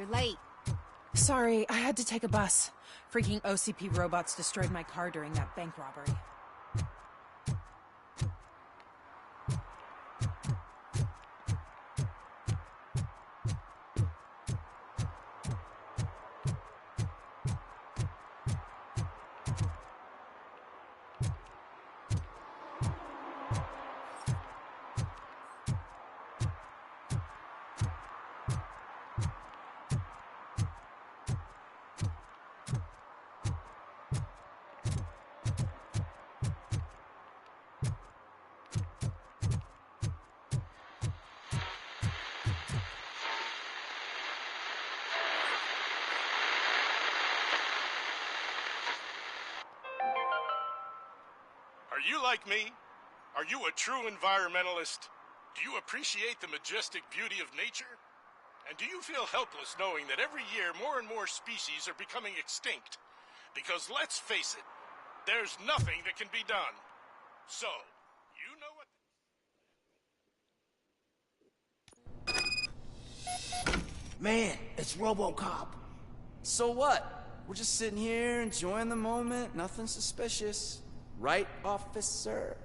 You're late. Sorry, I had to take a bus. Freaking OCP robots destroyed my car during that bank robbery. Are you like me? Are you a true environmentalist? Do you appreciate the majestic beauty of nature? And do you feel helpless knowing that every year more and more species are becoming extinct? Because let's face it, there's nothing that can be done. So, you know what? Man, it's Robocop. So what? We're just sitting here enjoying the moment, nothing suspicious. Right, officer?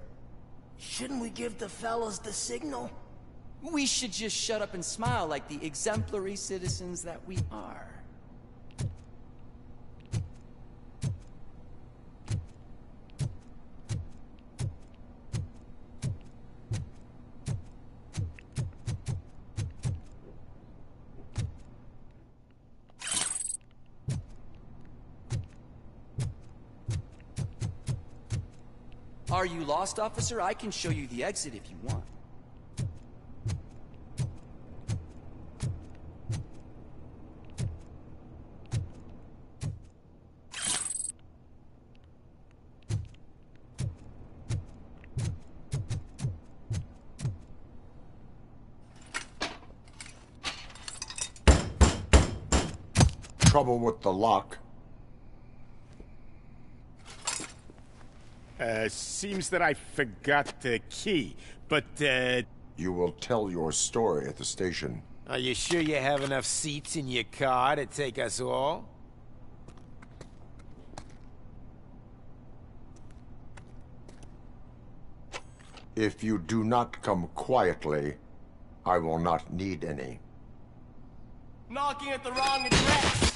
Shouldn't we give the fellas the signal? We should just shut up and smile like the exemplary citizens that we are. Are you lost, officer? I can show you the exit if you want. Trouble with the lock. Seems that I forgot the key, but, You will tell your story at the station. Are you sure you have enough seats in your car to take us all? If you do not come quietly, I will not need any. Knocking at the wrong address!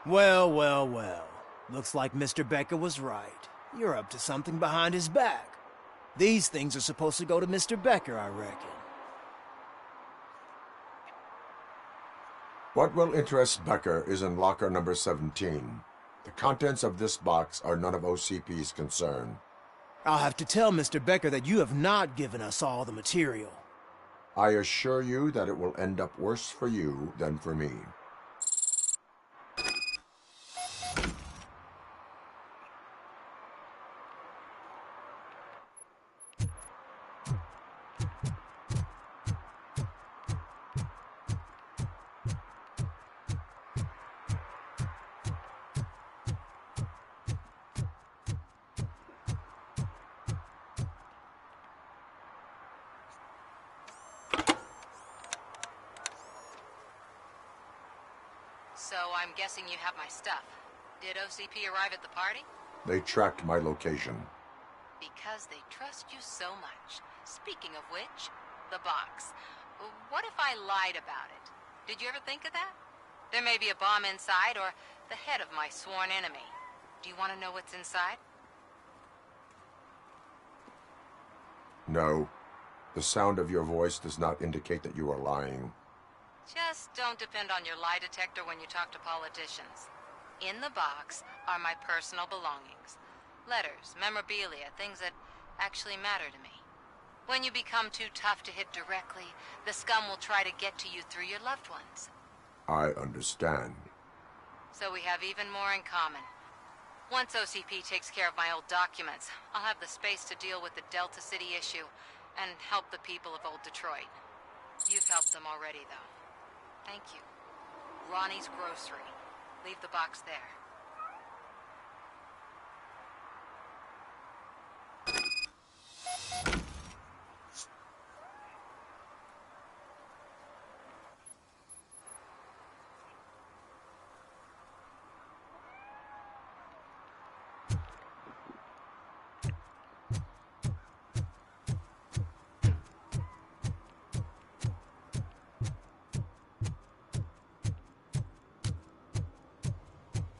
Well, well, well. Looks like Mr. Becker was right. You're up to something behind his back. These things are supposed to go to Mr. Becker, I reckon. What will interest Becker is in locker number 17. The contents of this box are none of OCP's concern. I'll have to tell Mr. Becker that you have not given us all the material. I assure you that it will end up worse for you than for me. So I'm guessing you have my stuff. Did OCP arrive at the party? They tracked my location. Because they trust you so much. Speaking of which, the box. What if I lied about it? Did you ever think of that? There may be a bomb inside, or the head of my sworn enemy. Do you want to know what's inside? No. The sound of your voice does not indicate that you are lying. Just don't depend on your lie detector when you talk to politicians. In the box are my personal belongings. Letters, memorabilia, things that actually matter to me. When you become too tough to hit directly, the scum will try to get to you through your loved ones. I understand. So we have even more in common. Once OCP takes care of my old documents, I'll have the space to deal with the Delta City issue and help the people of Old Detroit. You've helped them already, though. Thank you. Ronnie's Grocery. Leave the box there.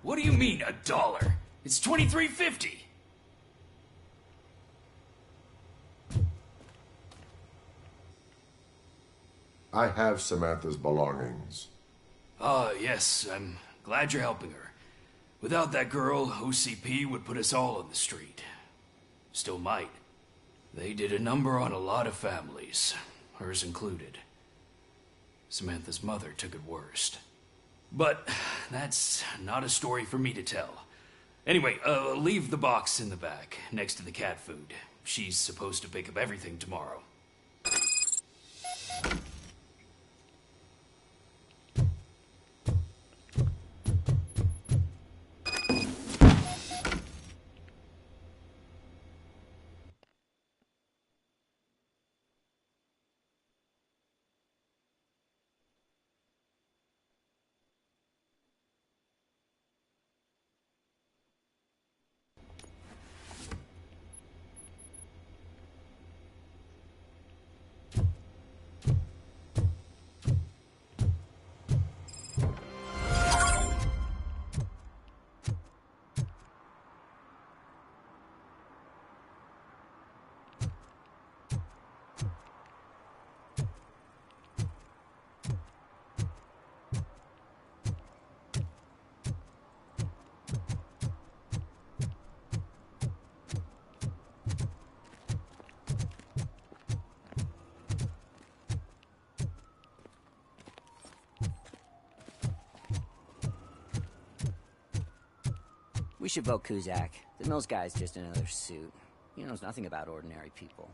What do you mean, $1? It's $23.50. I have Samantha's belongings. Ah, yes, I'm glad you're helping her. Without that girl, OCP would put us all on the street. Still might. They did a number on a lot of families, hers included. Samantha's mother took it worst. But that's not a story for me to tell. Anyway, leave the box in the back, next to the cat food. She's supposed to pick up everything tomorrow. We should vote Kuzak. The Mills guy's just another suit. He knows nothing about ordinary people.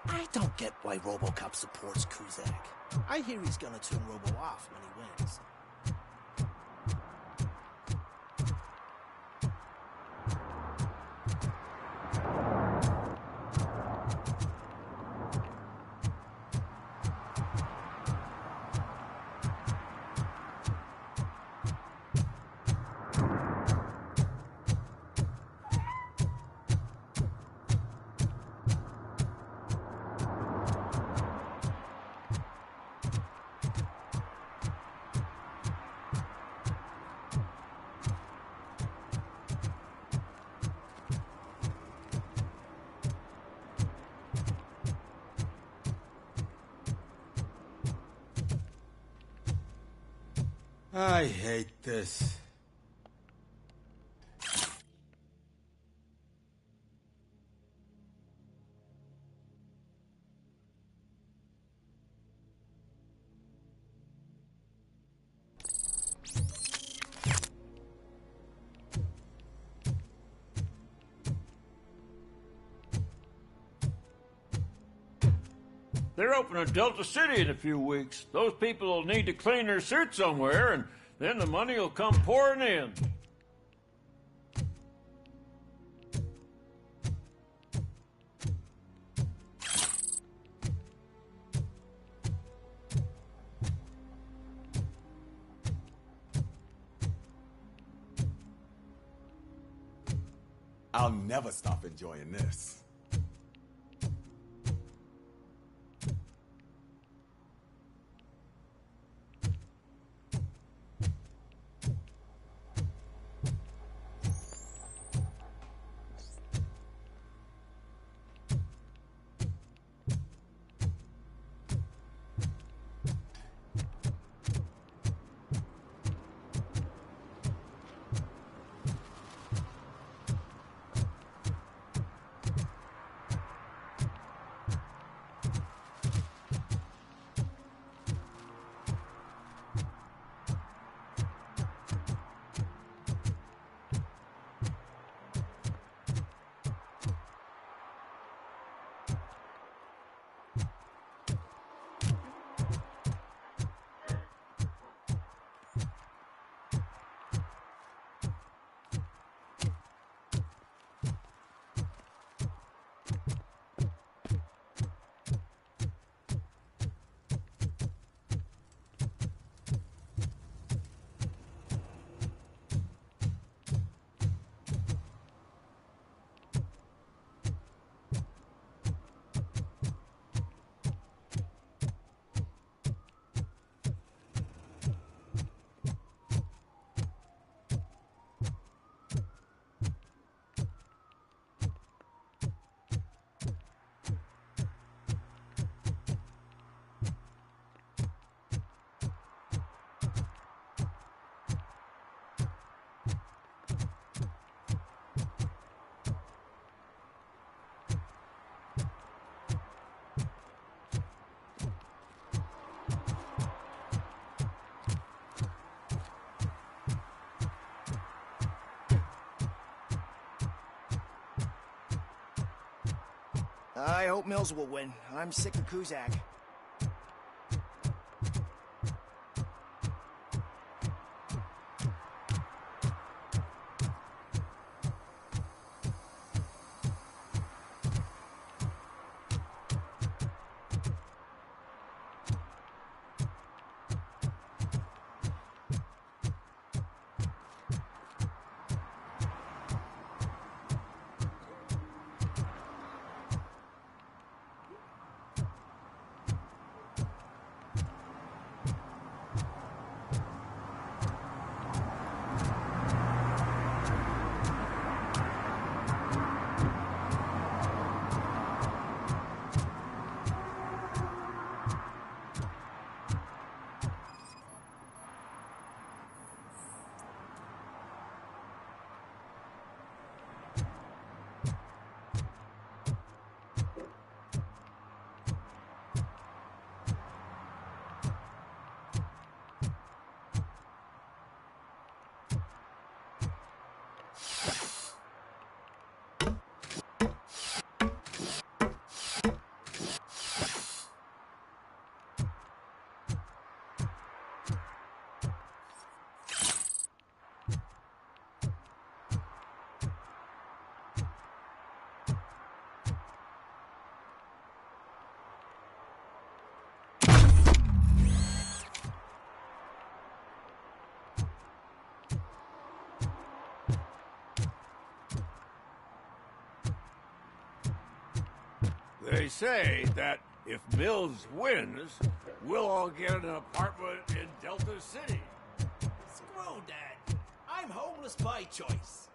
I don't get why Robocop supports Kuzak. I hear he's gonna turn Robo off when he wins. I hate this. They're opening Delta City in a few weeks. Those people will need to clean their suits somewhere, and then the money will come pouring in. I'll never stop enjoying this. I hope Mills will win. I'm sick of Kuzak. They say that if Mills wins, we'll all get an apartment in Delta City. Screw that. I'm homeless by choice.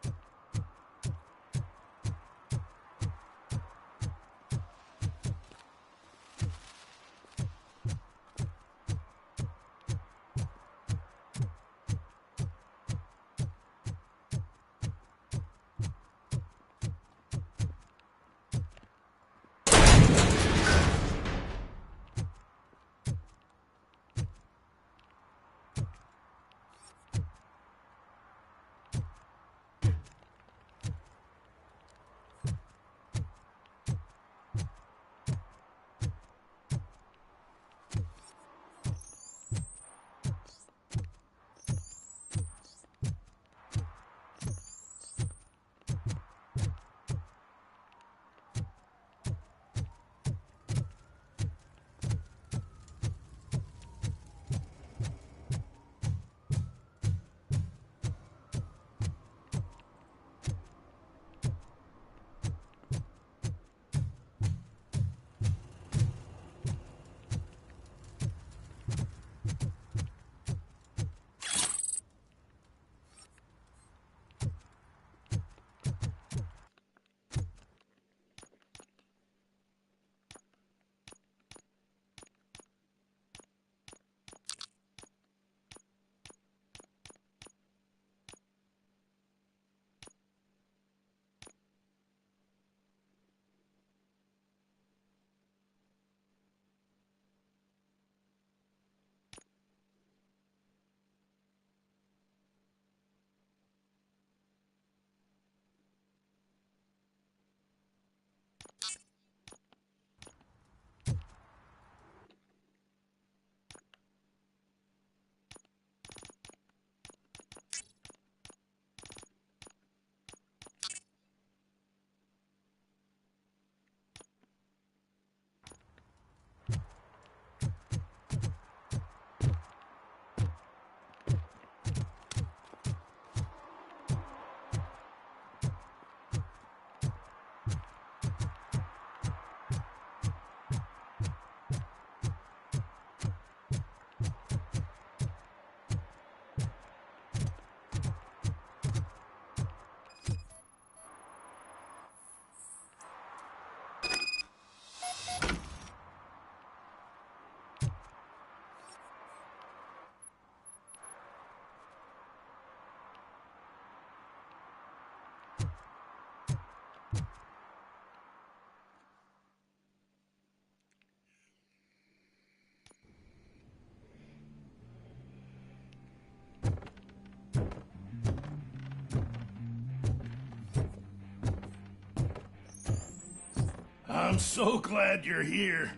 I'm so glad you're here.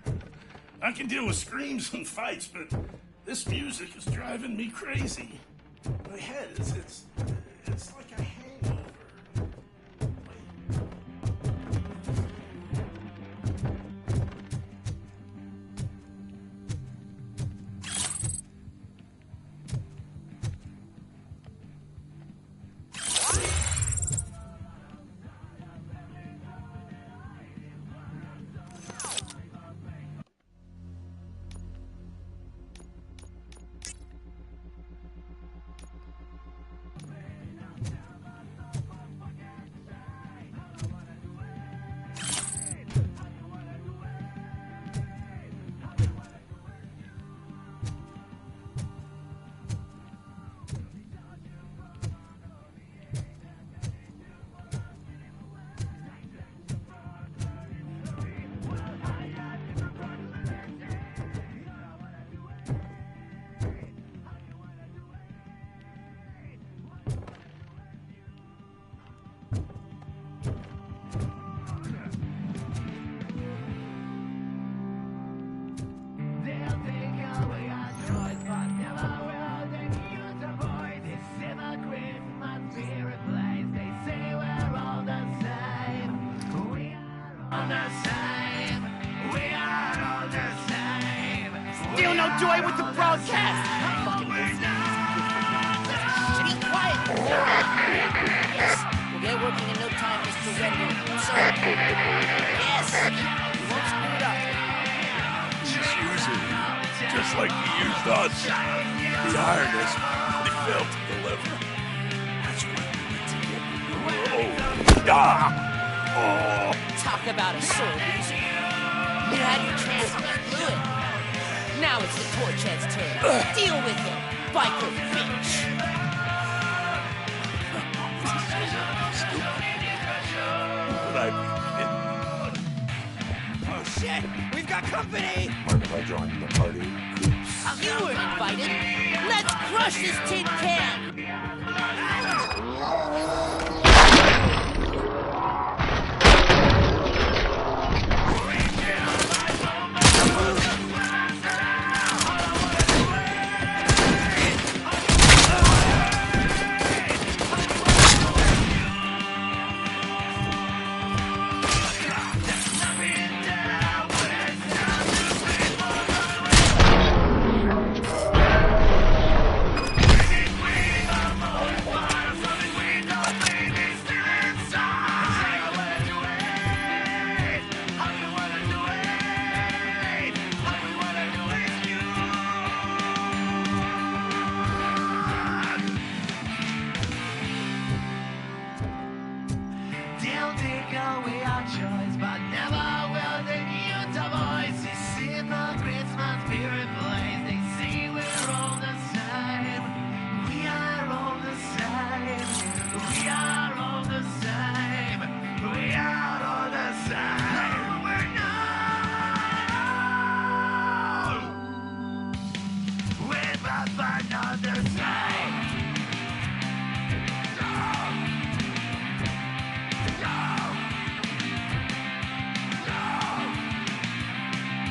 I can deal with screams and fights, but this music is driving me crazy. My head it's like a hangover. Still no joy with the broadcast! Be quiet! Yes, we'll get working in no time, Mr. Render. So, yes, you won't just like he used us. He hired us, and he failed to deliver. That's why we need to get rid of Talk about a sore loser. You had your chance to blew it. Now it's the Torchhead's turn. Deal with him, biker bitch. But I be kidding. Oh shit, we've got company. Mind if I join the party? You weren't invited. Let's crush this tin can.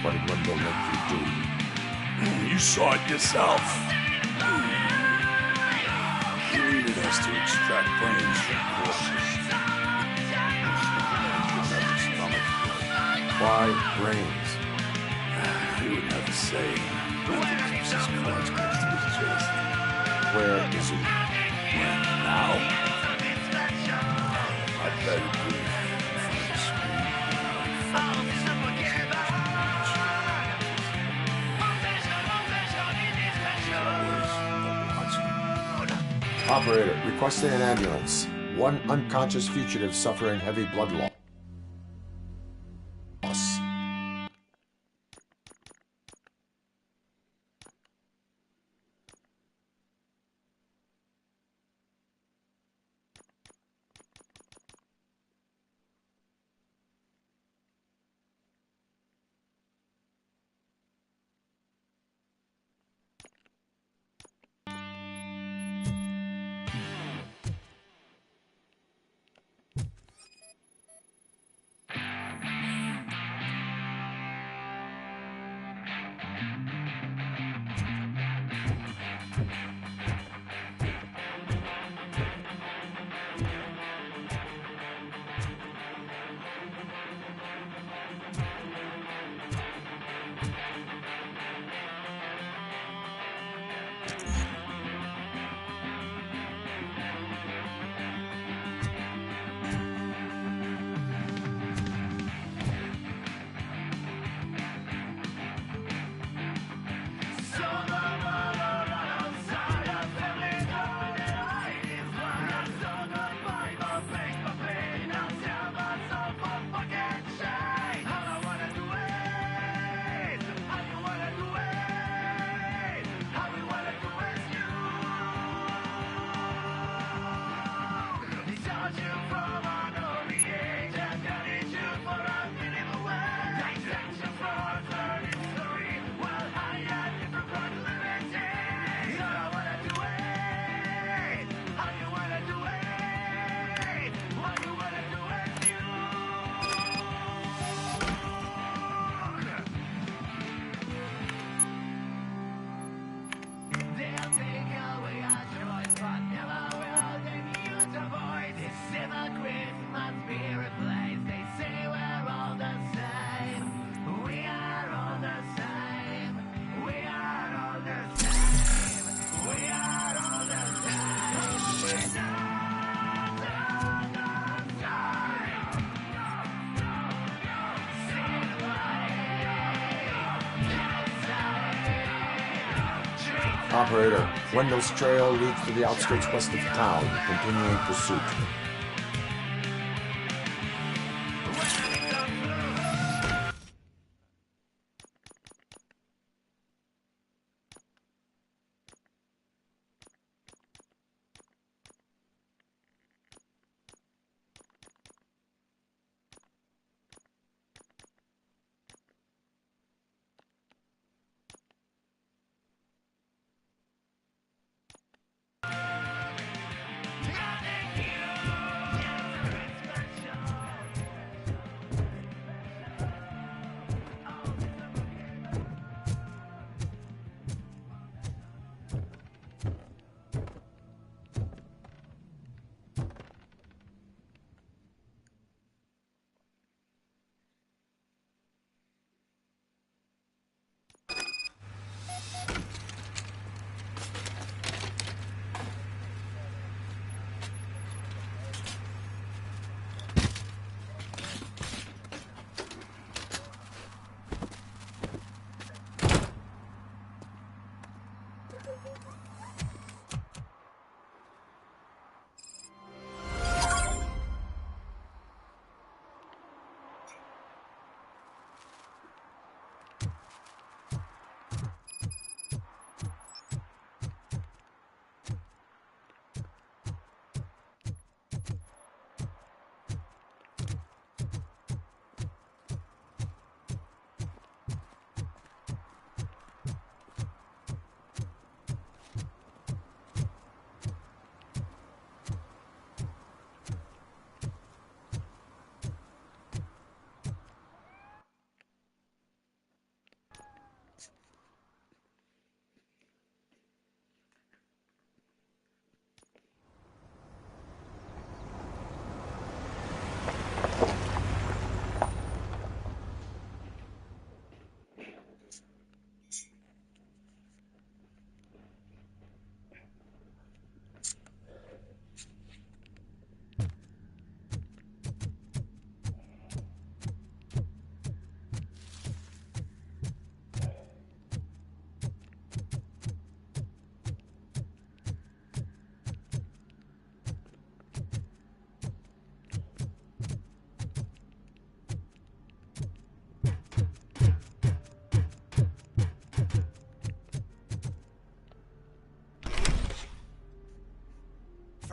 What did Wendell make you do? You saw it yourself. He needed us to extract brains from corpses. Why brains? He would never say. Nothing keeps his cards close to his chest. Where is he? When? Now? I bet he'd be in front of the screen. Operator, requesting an ambulance. One unconscious fugitive suffering heavy blood loss. Operator, Wendell's trail leads to the outskirts west of town, continuing pursuit.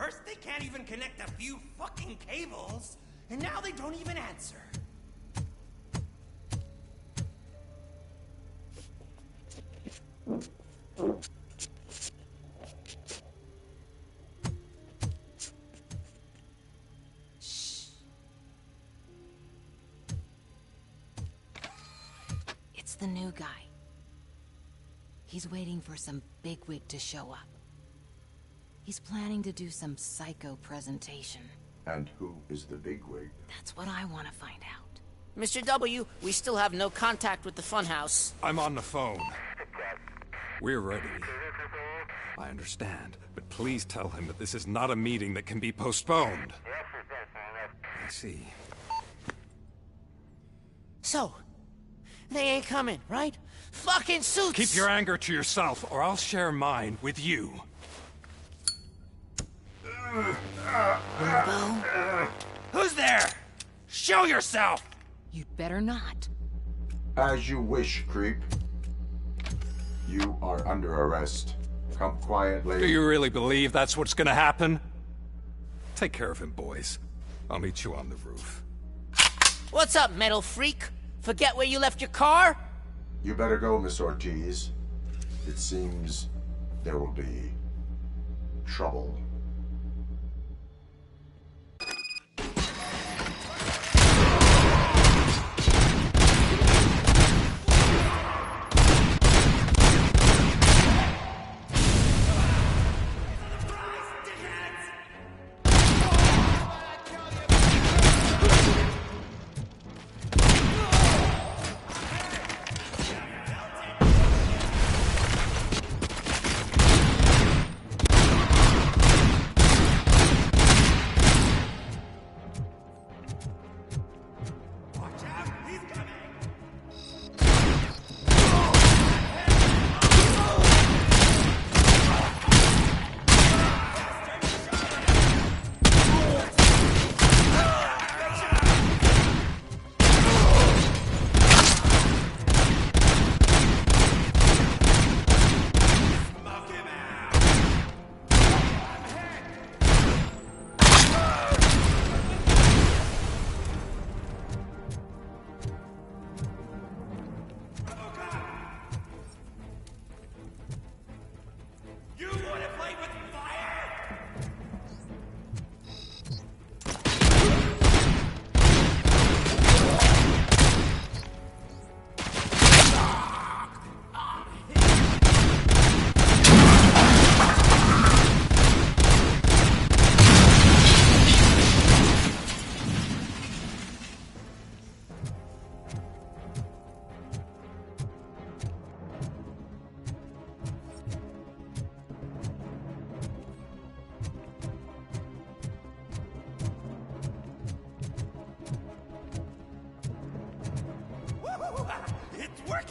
First, they can't even connect a few fucking cables, and now they don't even answer. Shh. It's the new guy. He's waiting for some bigwig to show up. He's planning to do some psycho presentation. And who is the bigwig? That's what I want to find out. Mr. W, we still have no contact with the funhouse. I'm on the phone. We're ready. I understand, but please tell him that this is not a meeting that can be postponed. I see. So, they ain't coming, right? Fucking suits! Keep your anger to yourself, or I'll share mine with you. Robo? Who's there? Show yourself! You'd better not. As you wish, creep. You are under arrest. Come quietly. Do you really believe that's what's gonna happen? Take care of him, boys. I'll meet you on the roof. What's up, metal freak? Forget where you left your car? You better go, Miss Ortiz. It seems there will be trouble.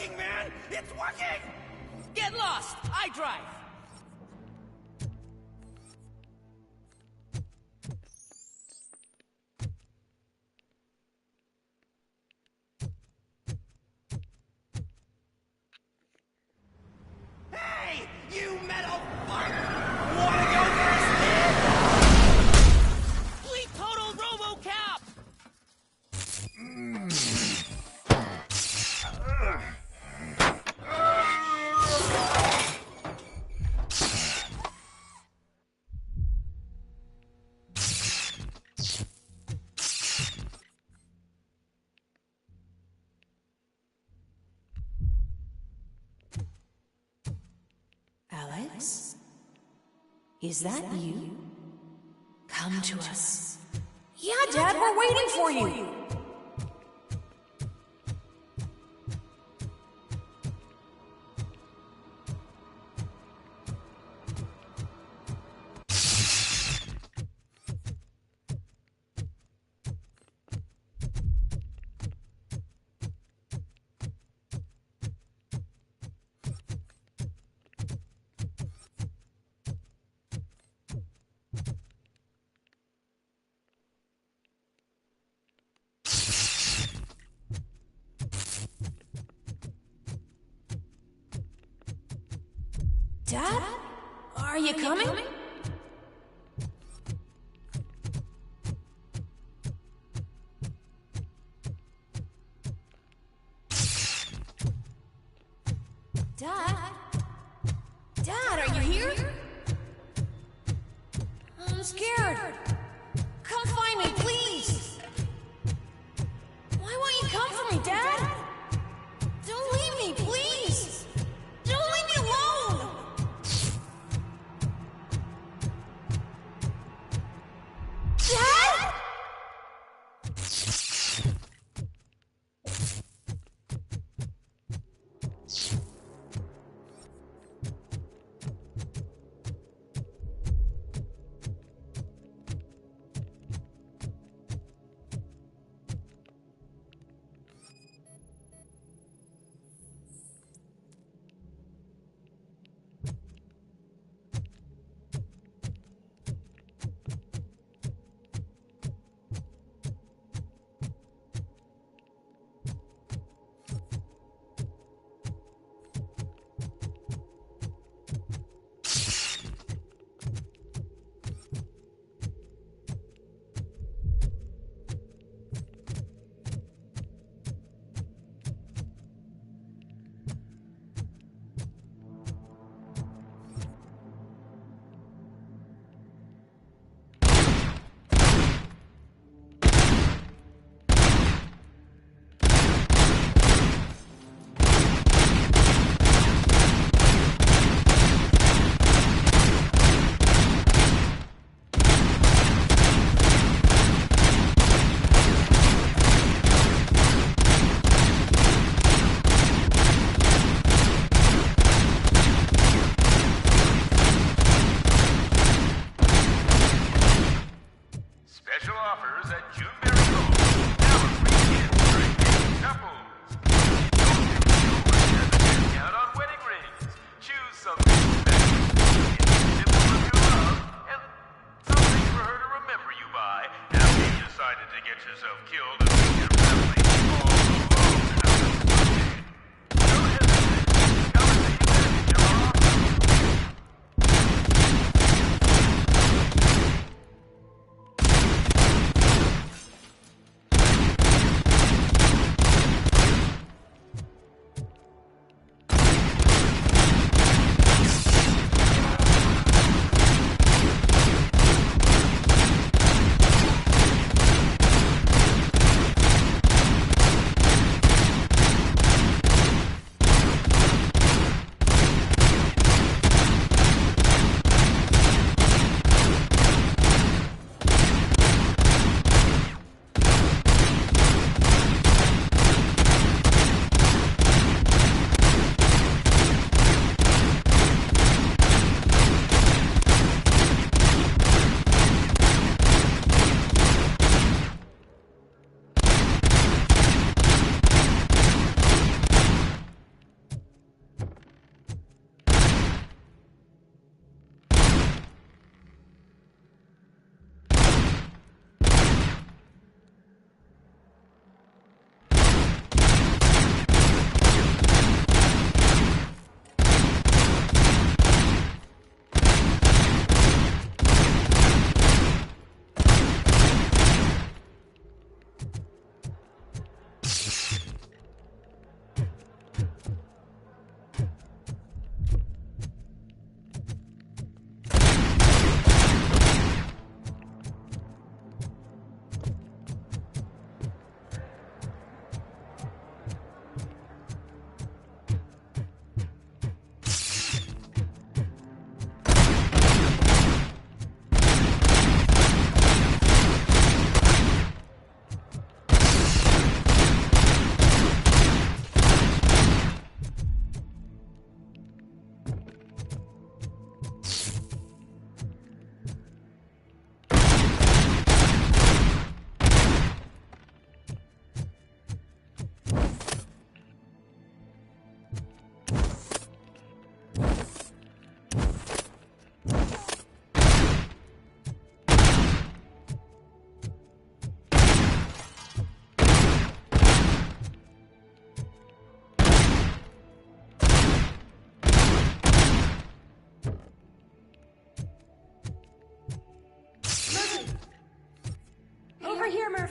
working, man! It's working! Get lost! I drive! Hey! You metal fuck! Wanna go first, kid? Fleet total Robocop! Alex? Is that you? Come to us. Yeah, Dad, we're waiting for you. Dad? Are you coming? Dad? Dad, are you here? I'm scared. Come find me, please. Why won't you come for me, Dad? Don't leave me, please. Don't leave me alone. Dad?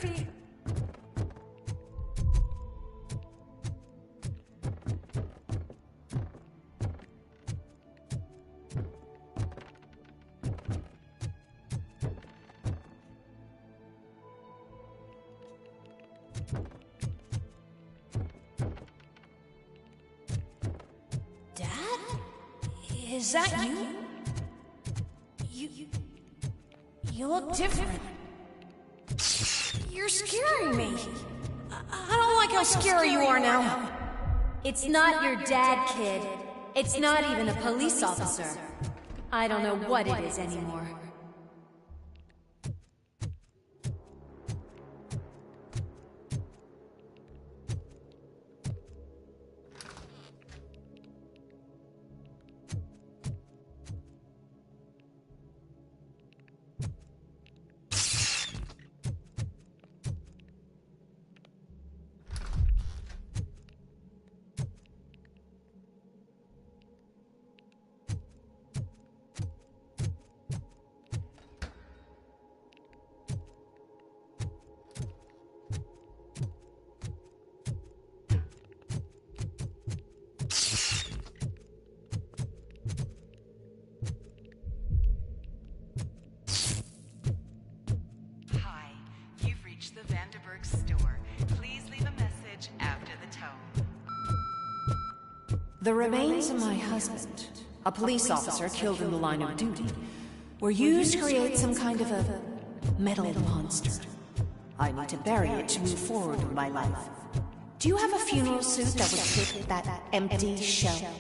Murphy. Dad? Is that you? You look different. You're scaring me. I don't like how scary you are now. It's not your dad, kid. It's not even a police officer. I don't know what it is anymore. The remains of my husband, a police officer killed in the line of duty, were used to create some kind of a metal monster. I need to bury it to move forward with my life. Do you have a funeral suit that would fit that empty shell?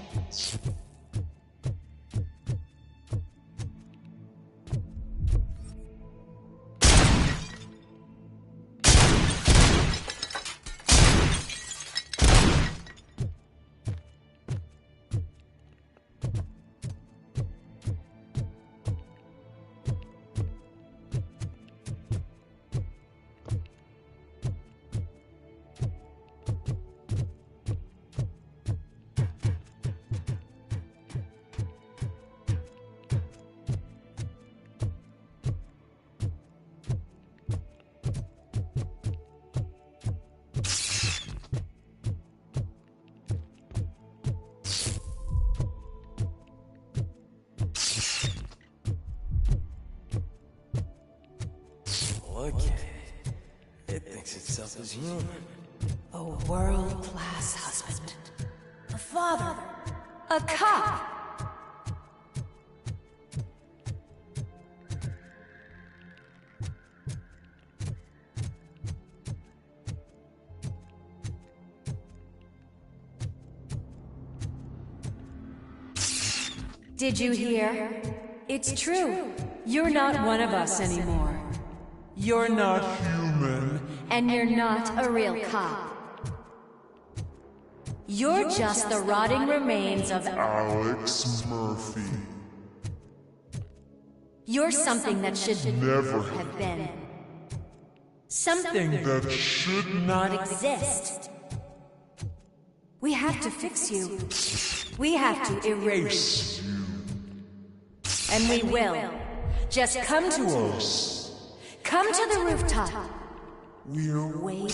Okay. It thinks itself as human. A world-class husband. A father. A cop. Did you hear? It's true. You're not one of us anymore. You're not human. And you're not a real cop. You're just the rotting remains of Alex Murphy. You're something that should never have been. Something that should not exist. We have to fix you. We have to erase you. And we will. Just come to us. Come to the rooftop. We're waiting.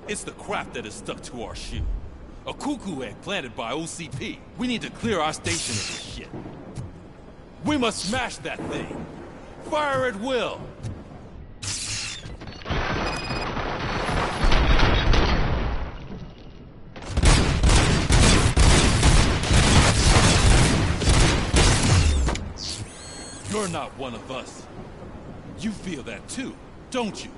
It's the crap that is stuck to our shoe. A cuckoo egg planted by OCP. We need to clear our station of this shit. We must smash that thing! Fire at will! You're not one of us. You feel that too, don't you?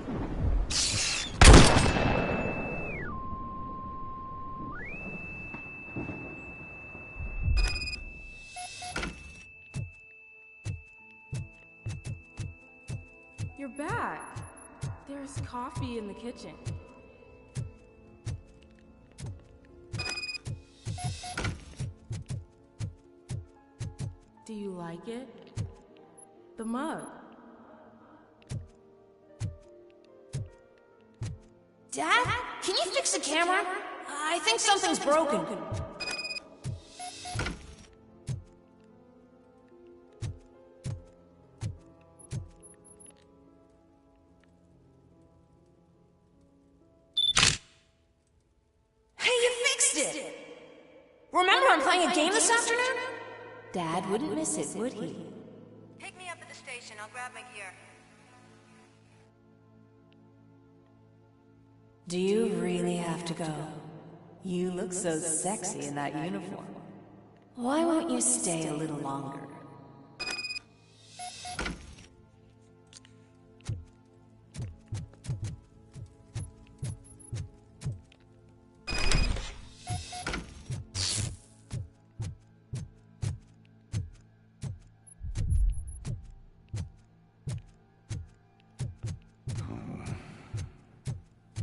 You're back. There's coffee in the kitchen. Do you like it? The mug. Dad? Can you fix the camera? I think something's broken. Hey, you fixed it! Remember I'm playing a game this afternoon? Dad wouldn't miss it, would he? Pick me up at the station. I'll grab my gear. Do you really have to go? You look so sexy in that uniform. Why won't you stay a little longer?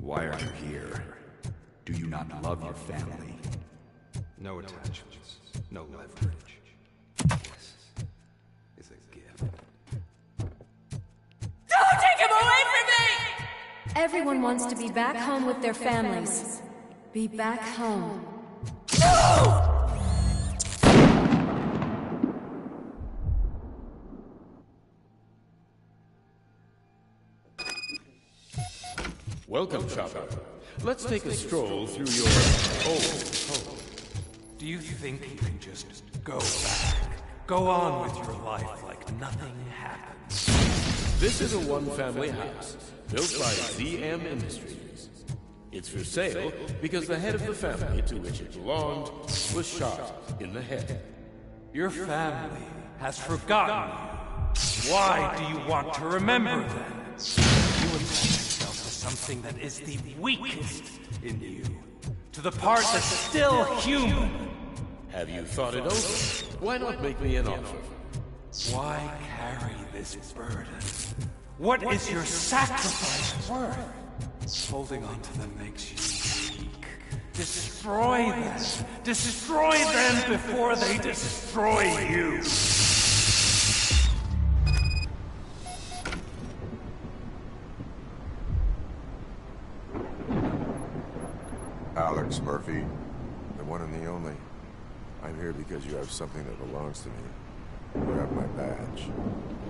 Why are you here? Do you not love your family? No attachments, no leverage. This is a gift. Don't take him away from me! Everyone wants to be back home with their families. Be back home. Welcome, Chopper. Let's take a stroll through your old home. Do you think you can just go back? Go on with your life like nothing happened? This is a one-family house, built by ZM Industries. It's for sale because the head of the family to which it belonged was shot in the head. Your family has forgotten you. Why do you want to remember them? You attach yourself to something that is the weakest in you, to the part that's still human. Have you thought it over? Why not make me an offer? Why carry this burden? What is your sacrifice worth? Holding on to them makes you weak. Destroy them! Destroy them before they destroy you! Alex Murphy, the one and the only. I'm here because you have something that belongs to me. You have my badge.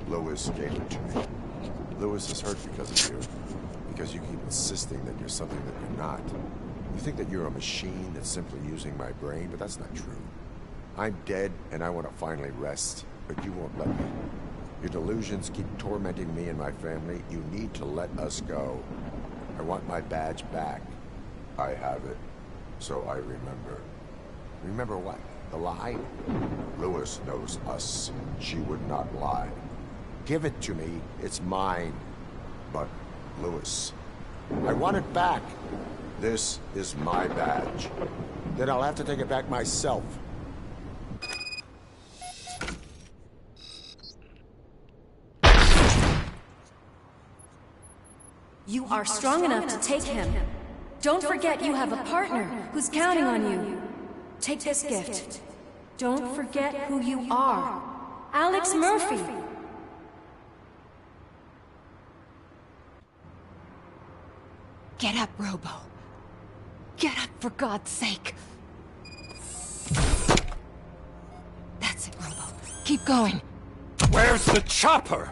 Lewis gave it to me. Lewis is hurt because of you. Because you keep insisting that you're something that you're not. You think that you're a machine that's simply using my brain, but that's not true. I'm dead, and I want to finally rest, but you won't let me. Your delusions keep tormenting me and my family. You need to let us go. I want my badge back. I have it, so I remember. Remember what? The lie? Lewis knows us. She would not lie. Give it to me. It's mine. But, Lewis, I want it back. This is my badge. Then I'll have to take it back myself. You are strong enough to take him. Don't forget you have a partner who's counting on you. Take this gift. Don't forget who you are. Alex Murphy. Get up, Robo. Get up, for God's sake. That's it, Robo. Keep going. Where's the chopper?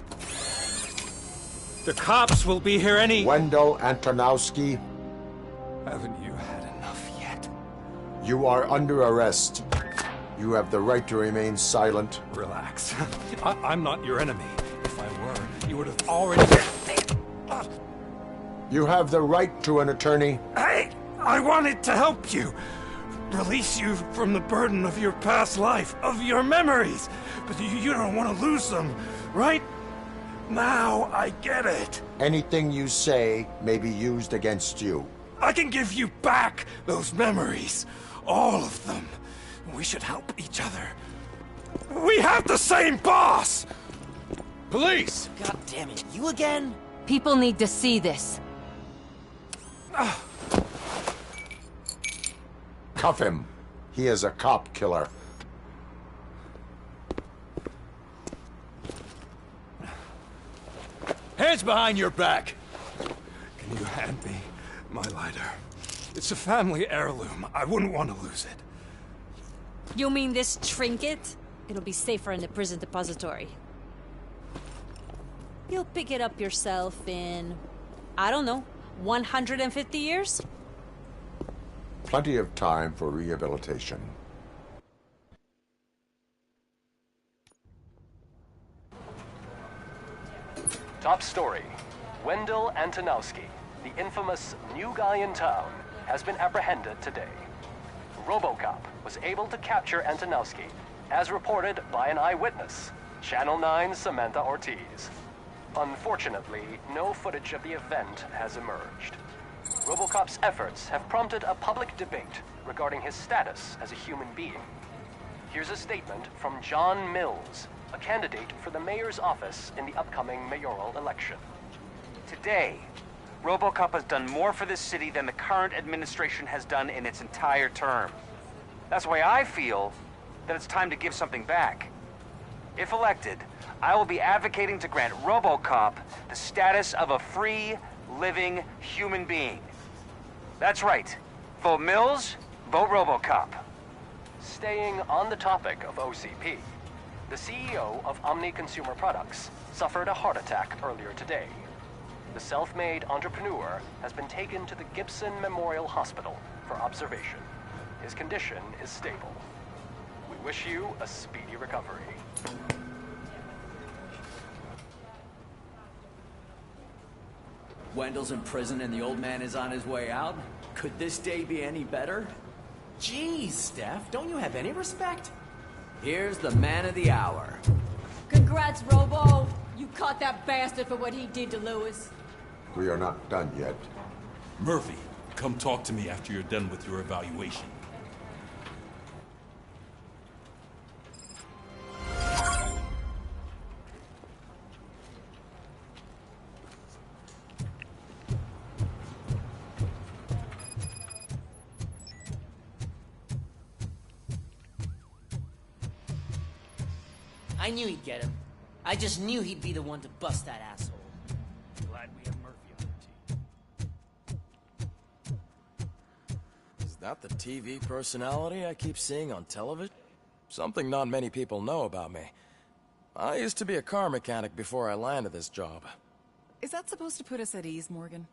The cops will be here any... Wendell Antonowski. Haven't you had enough yet? You are under arrest. You have the right to remain silent. Relax. I'm not your enemy. If I were, you would have already... You have the right to an attorney. I wanted to help you. Release you from the burden of your past life, of your memories. But you don't want to lose them, right? Now I get it. Anything you say may be used against you. I can give you back those memories. All of them. We should help each other. We have the same boss! Police! God damn it, you again? People need to see this. Cuff him. He is a cop killer. Hands behind your back! Can you hand me my lighter? It's a family heirloom. I wouldn't want to lose it. You mean this trinket? It'll be safer in the prison depository. You'll pick it up yourself in, I don't know, 150 years? Plenty of time for rehabilitation. Top story. Wendell Antonowski, the infamous new guy in town, has been apprehended today. Robocop was able to capture Antonowski, as reported by an eyewitness, Channel 9's Samantha Ortiz. Unfortunately, no footage of the event has emerged. Robocop's efforts have prompted a public debate regarding his status as a human being. Here's a statement from John Mills, a candidate for the mayor's office in the upcoming mayoral election. Today, Robocop has done more for this city than the current administration has done in its entire term. That's why I feel that it's time to give something back. If elected, I will be advocating to grant Robocop the status of a free, living human being. That's right. Vote Mills, vote Robocop. Staying on the topic of OCP, the CEO of Omni Consumer Products suffered a heart attack earlier today. The self-made entrepreneur has been taken to the Gibson Memorial Hospital for observation. His condition is stable. We wish you a speedy recovery. Wendell's in prison and the old man is on his way out? Could this day be any better? Jeez, Steph, don't you have any respect? Here's the man of the hour. Congrats, Robo! You caught that bastard for what he did to Lewis. We are not done yet. Murphy, come talk to me after you're done with your evaluation. I knew he'd get him. I just knew he'd be the one to bust that asshole. Glad we have Murphy on the team. Is that the TV personality I keep seeing on television? Something not many people know about me. I used to be a car mechanic before I landed this job. Is that supposed to put us at ease, Morgan?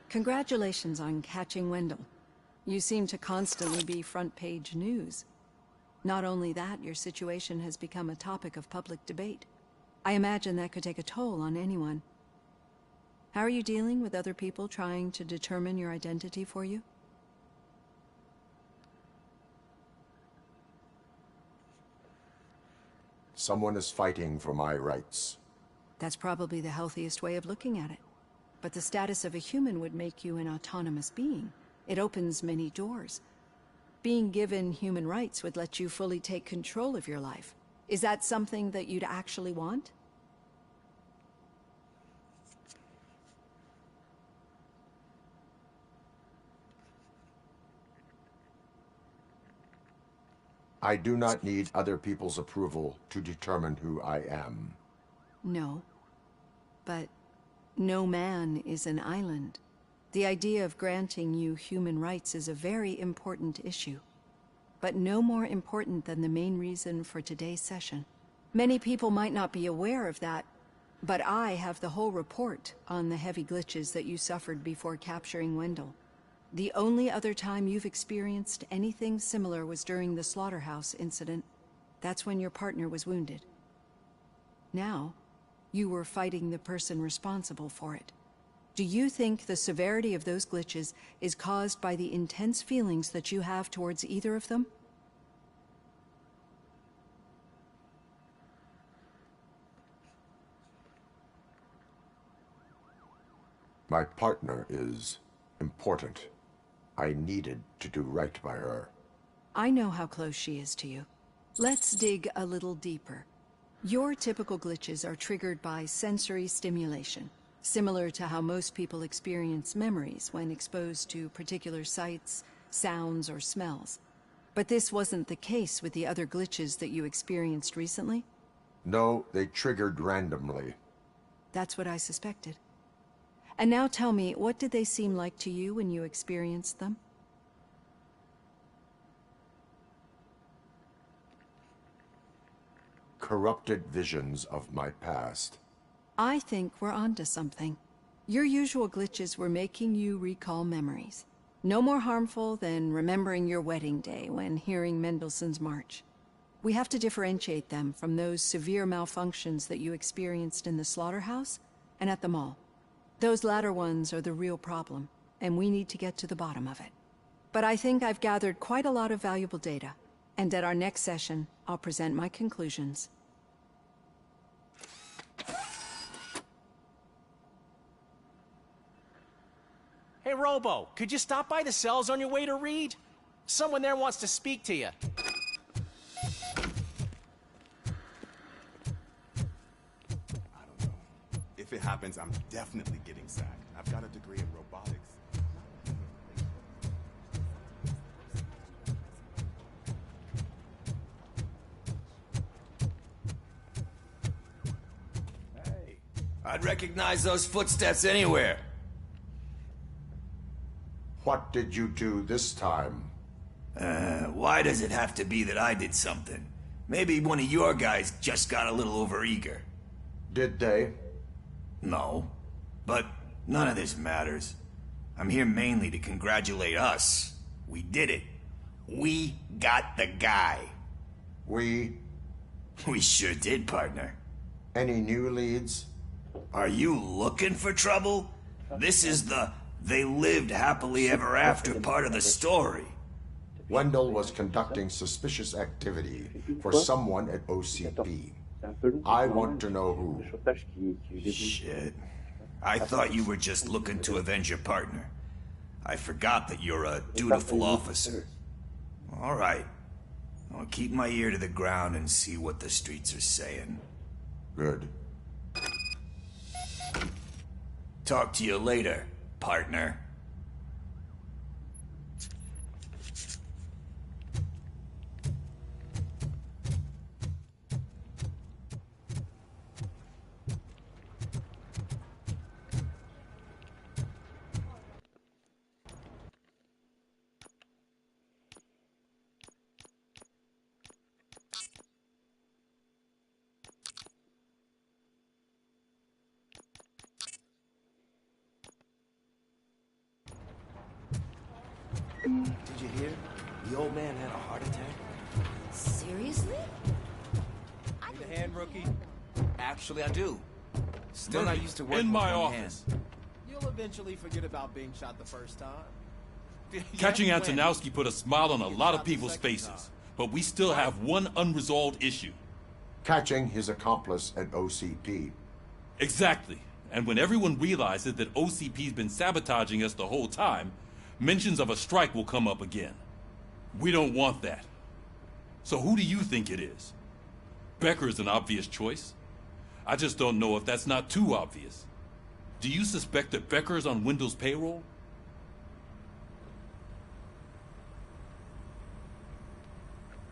Congratulations on catching Wendell. You seem to constantly be front-page news. Not only that, your situation has become a topic of public debate. I imagine that could take a toll on anyone. How are you dealing with other people trying to determine your identity for you? Someone is fighting for my rights. That's probably the healthiest way of looking at it. But the status of a human would make you an autonomous being. It opens many doors. Being given human rights would let you fully take control of your life. Is that something that you'd actually want? I do not need other people's approval to determine who I am. No. But no man is an island. The idea of granting you human rights is a very important issue. But no more important than the main reason for today's session. Many people might not be aware of that, but I have the whole report on the heavy glitches that you suffered before capturing Wendell. The only other time you've experienced anything similar was during the slaughterhouse incident. That's when your partner was wounded. Now, you were fighting the person responsible for it. Do you think the severity of those glitches is caused by the intense feelings that you have towards either of them? My partner is important. I needed to do right by her. I know how close she is to you. Let's dig a little deeper. Your typical glitches are triggered by sensory stimulation, similar to how most people experience memories when exposed to particular sights, sounds, or smells. But this wasn't the case with the other glitches that you experienced recently? No, they triggered randomly. That's what I suspected. And now tell me, what did they seem like to you when you experienced them? Corrupted visions of my past. I think we're onto something. Your usual glitches were making you recall memories. No more harmful than remembering your wedding day when hearing Mendelssohn's March. We have to differentiate them from those severe malfunctions that you experienced in the slaughterhouse and at the mall. Those latter ones are the real problem, and we need to get to the bottom of it. But I think I've gathered quite a lot of valuable data, and at our next session, I'll present my conclusions. Hey, Robo, could you stop by the cells on your way to Reed? Someone there wants to speak to you. If it happens, I'm definitely getting sacked. I've got a degree in robotics. Hey, I'd recognize those footsteps anywhere. What did you do this time? Why does it have to be that I did something? Maybe one of your guys just got a little overeager. Did they? No, but none of this matters. I'm here mainly to congratulate us. We did it. We got the guy. We sure did, partner. Any new leads? Are you looking for trouble? This is the they lived happily ever after part of the story. Wendell was conducting suspicious activity for someone at OCP. I want to know who. Shit. I thought you were just looking to avenge your partner. I forgot that you're a dutiful officer. All right. I'll keep my ear to the ground and see what the streets are saying. Good. Talk to you later, partner. Did you hear? The old man had a heart attack. Seriously? Need a hand, rookie? Actually, I do. Still not used to working in my with one office. hand. You'll eventually forget about being shot the first time. Catching Yeah, Antonowski put a smile on a lot of people's faces, but we still have one unresolved issue. Catching his accomplice at OCP. Exactly. And when everyone realizes that OCP's been sabotaging us the whole time, mentions of a strike will come up again. We don't want that. So who do you think it is? Becker is an obvious choice. I just don't know if that's not too obvious. Do you suspect that Becker is on Wendell's payroll?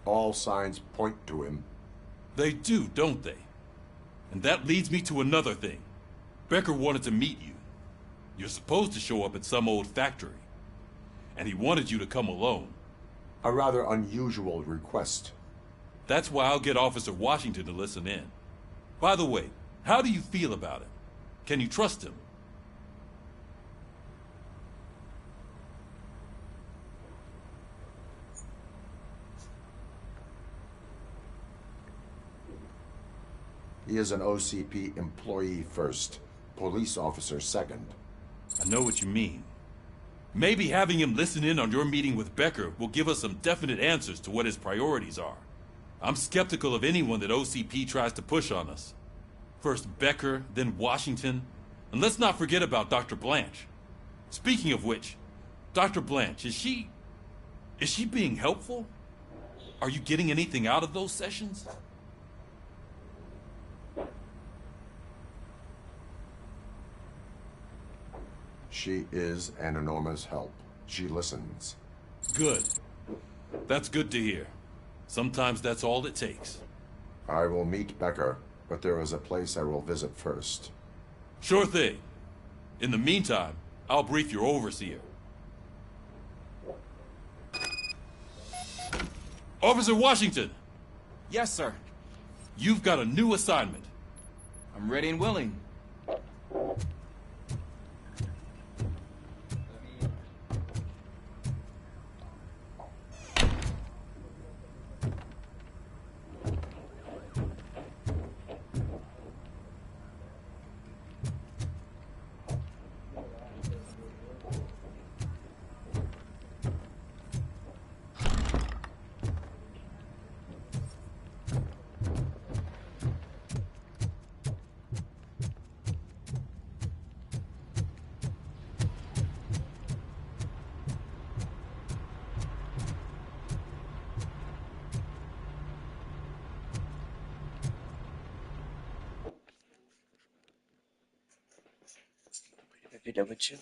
All signs point to him. They do, don't they? And that leads me to another thing. Becker wanted to meet you. You're supposed to show up at some old factory. And he wanted you to come alone. A rather unusual request. That's why I'll get Officer Washington to listen in. By the way, how do you feel about him? Can you trust him? He is an OCP employee first, police officer second. I know what you mean. Maybe having him listen in on your meeting with Becker will give us some definite answers to what his priorities are. I'm skeptical of anyone that OCP tries to push on us. First Becker, then Washington, and let's not forget about Dr. Blanche. Speaking of which, Dr. Blanche, is she being helpful? Are you getting anything out of those sessions? She is an enormous help. She listens. Good. That's good to hear. Sometimes that's all it takes. I will meet Becker, but there is a place I will visit first. Sure thing. In the meantime, I'll brief your overseer. Officer Washington! Yes, sir. You've got a new assignment. I'm ready and willing. Video with you.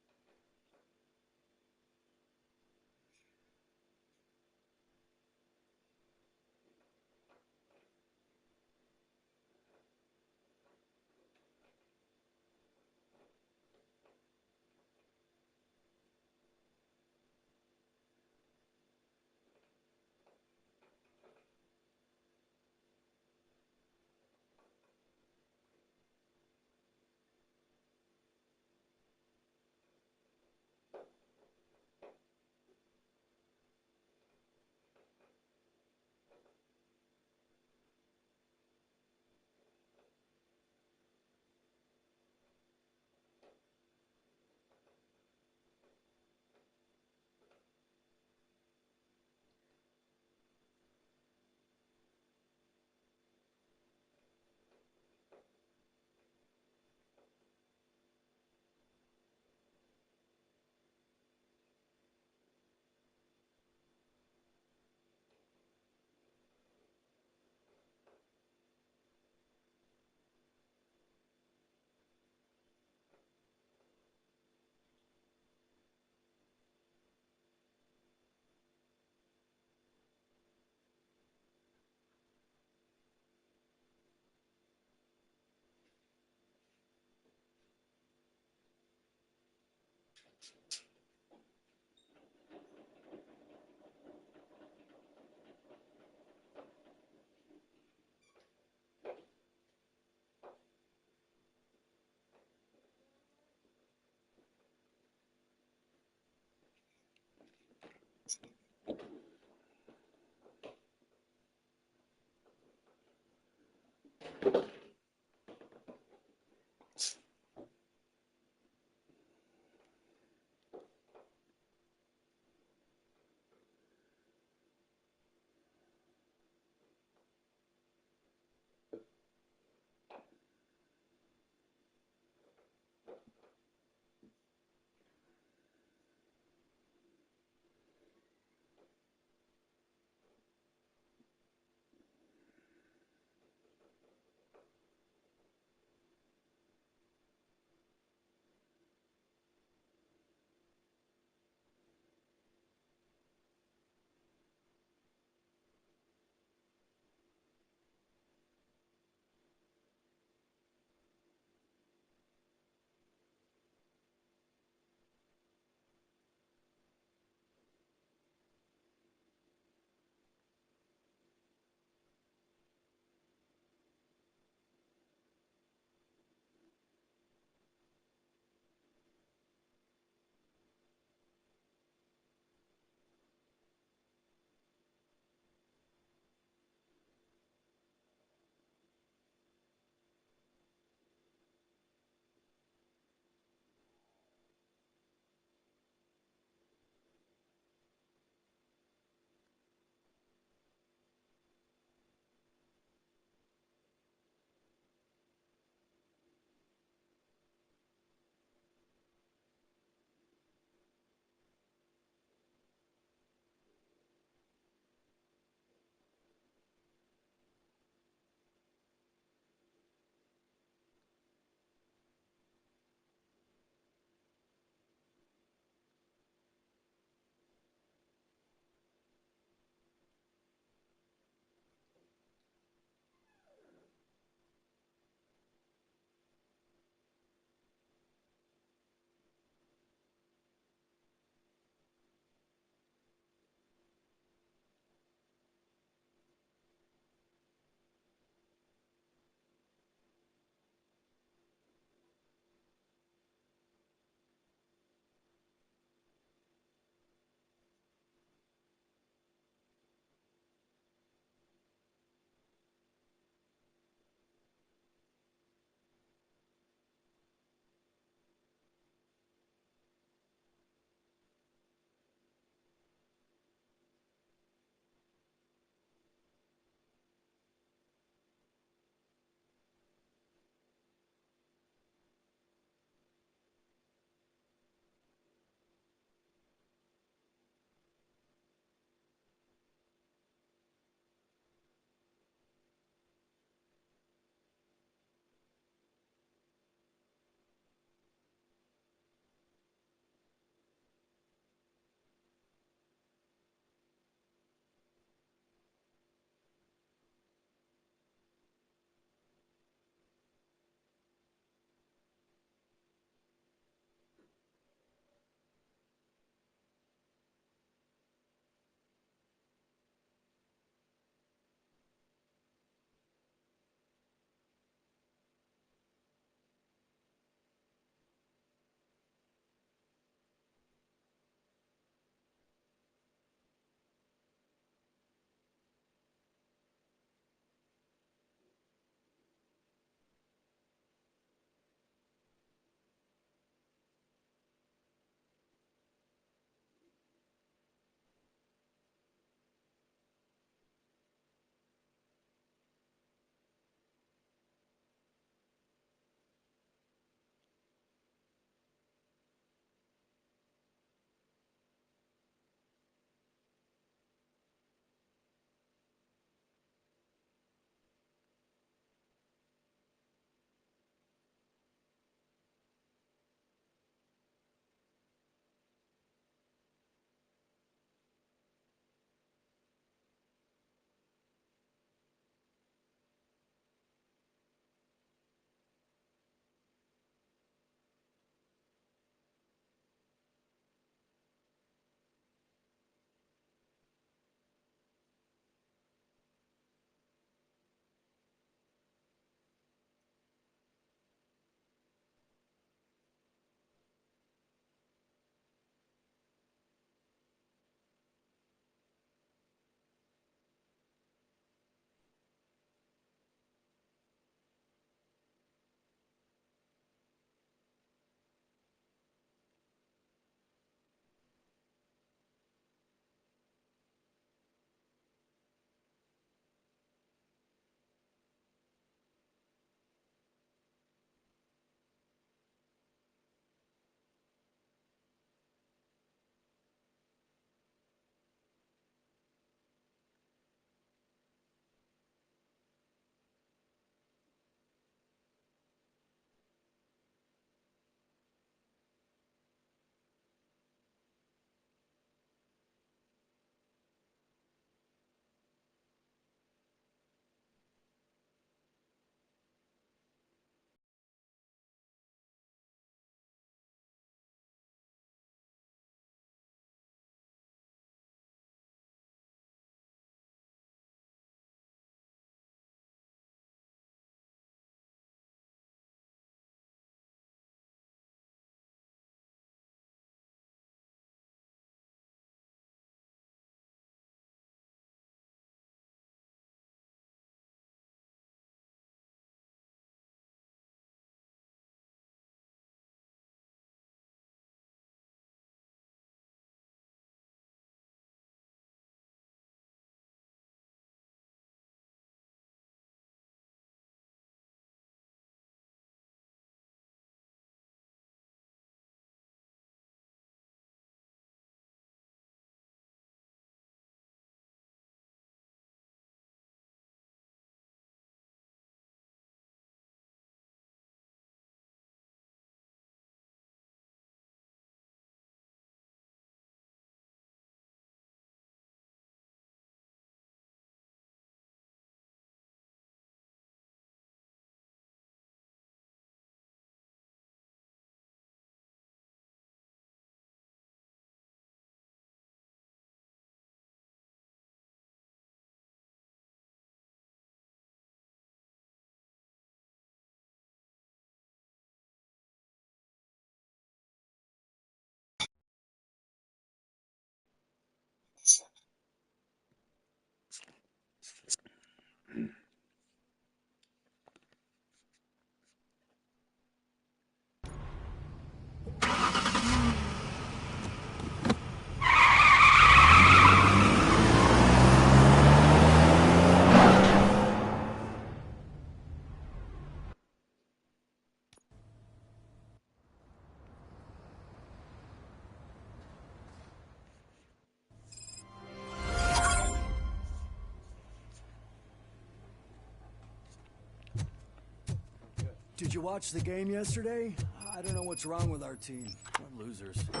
Did you watch the game yesterday? I don't know what's wrong with our team. We're losers. I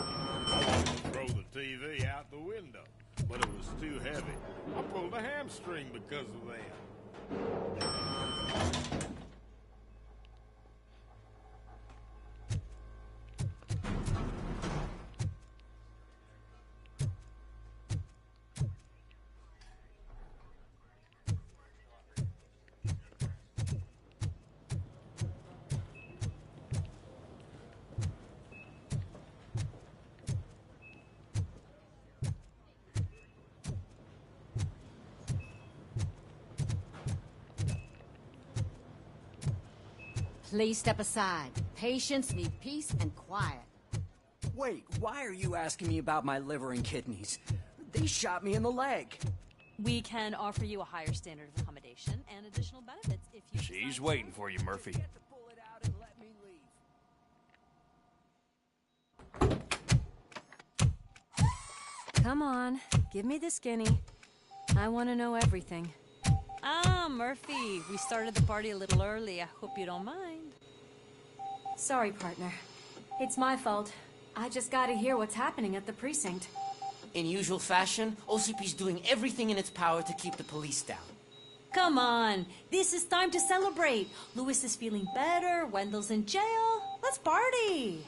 wanted to throw the TV out the window, but it was too heavy. I pulled a hamstring because of that. Please step aside. Patients need peace and quiet. Wait, why are you asking me about my liver and kidneys? They shot me in the leg. We can offer you a higher standard of accommodation and additional benefits if you... She's waiting for you, Murphy. Come on, give me the skinny. I want to know everything. Ah, Murphy, we started the party a little early. I hope you don't mind. Sorry, partner. It's my fault. I just gotta hear what's happening at the precinct. In usual fashion, OCP's doing everything in its power to keep the police down. Come on, this is time to celebrate. Louis is feeling better, Wendell's in jail. Let's party.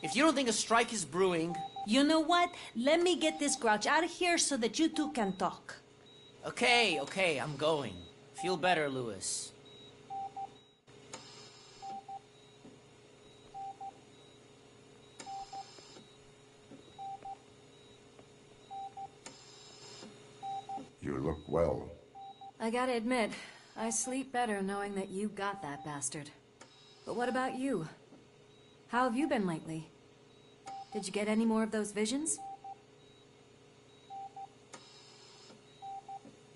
If you don't think a strike is brewing... You know what? Let me get this grouch out of here so that you two can talk. Okay, I'm going. Feel better, Louis. You look well. I gotta admit, I sleep better knowing that you got that bastard. But what about you? How have you been lately? Did you get any more of those visions?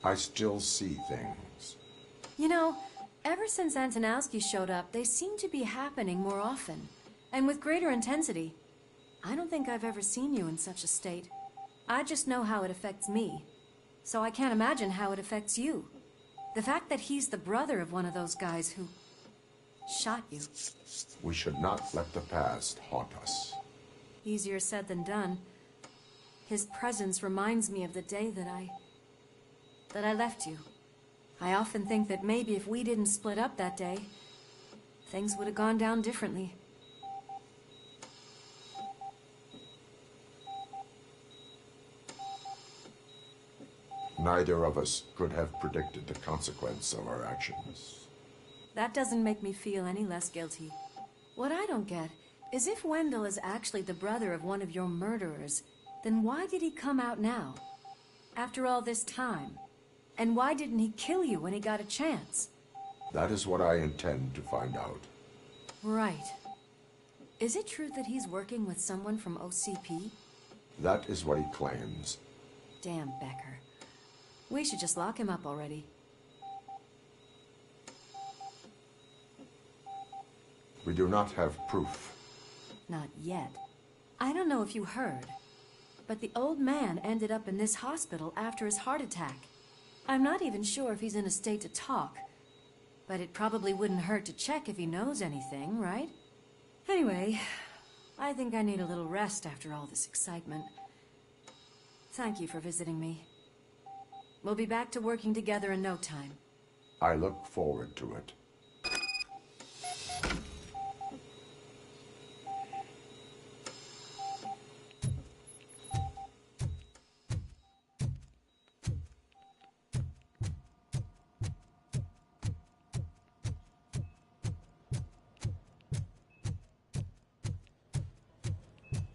I still see things. You know, ever since Antonowski showed up, they seem to be happening more often, and with greater intensity. I don't think I've ever seen you in such a state. I just know how it affects me, so I can't imagine how it affects you. The fact that he's the brother of one of those guys who shot you. We should not let the past haunt us. Easier said than done. His presence reminds me of the day that I left you. I often think that maybe if we didn't split up that day, things would have gone down differently. Neither of us could have predicted the consequence of our actions. That doesn't make me feel any less guilty. What I don't get is if Wendell is actually the brother of one of your murderers, then why did he come out now? After all this time? And why didn't he kill you when he got a chance? That is what I intend to find out. Right. Is it true that he's working with someone from OCP? That is what he claims. Damn Becker. We should just lock him up already. We do not have proof. Not yet. I don't know if you heard, but the old man ended up in this hospital after his heart attack. I'm not even sure if he's in a state to talk, but it probably wouldn't hurt to check if he knows anything, right? Anyway, I think I need a little rest after all this excitement. Thank you for visiting me. We'll be back to working together in no time. I look forward to it.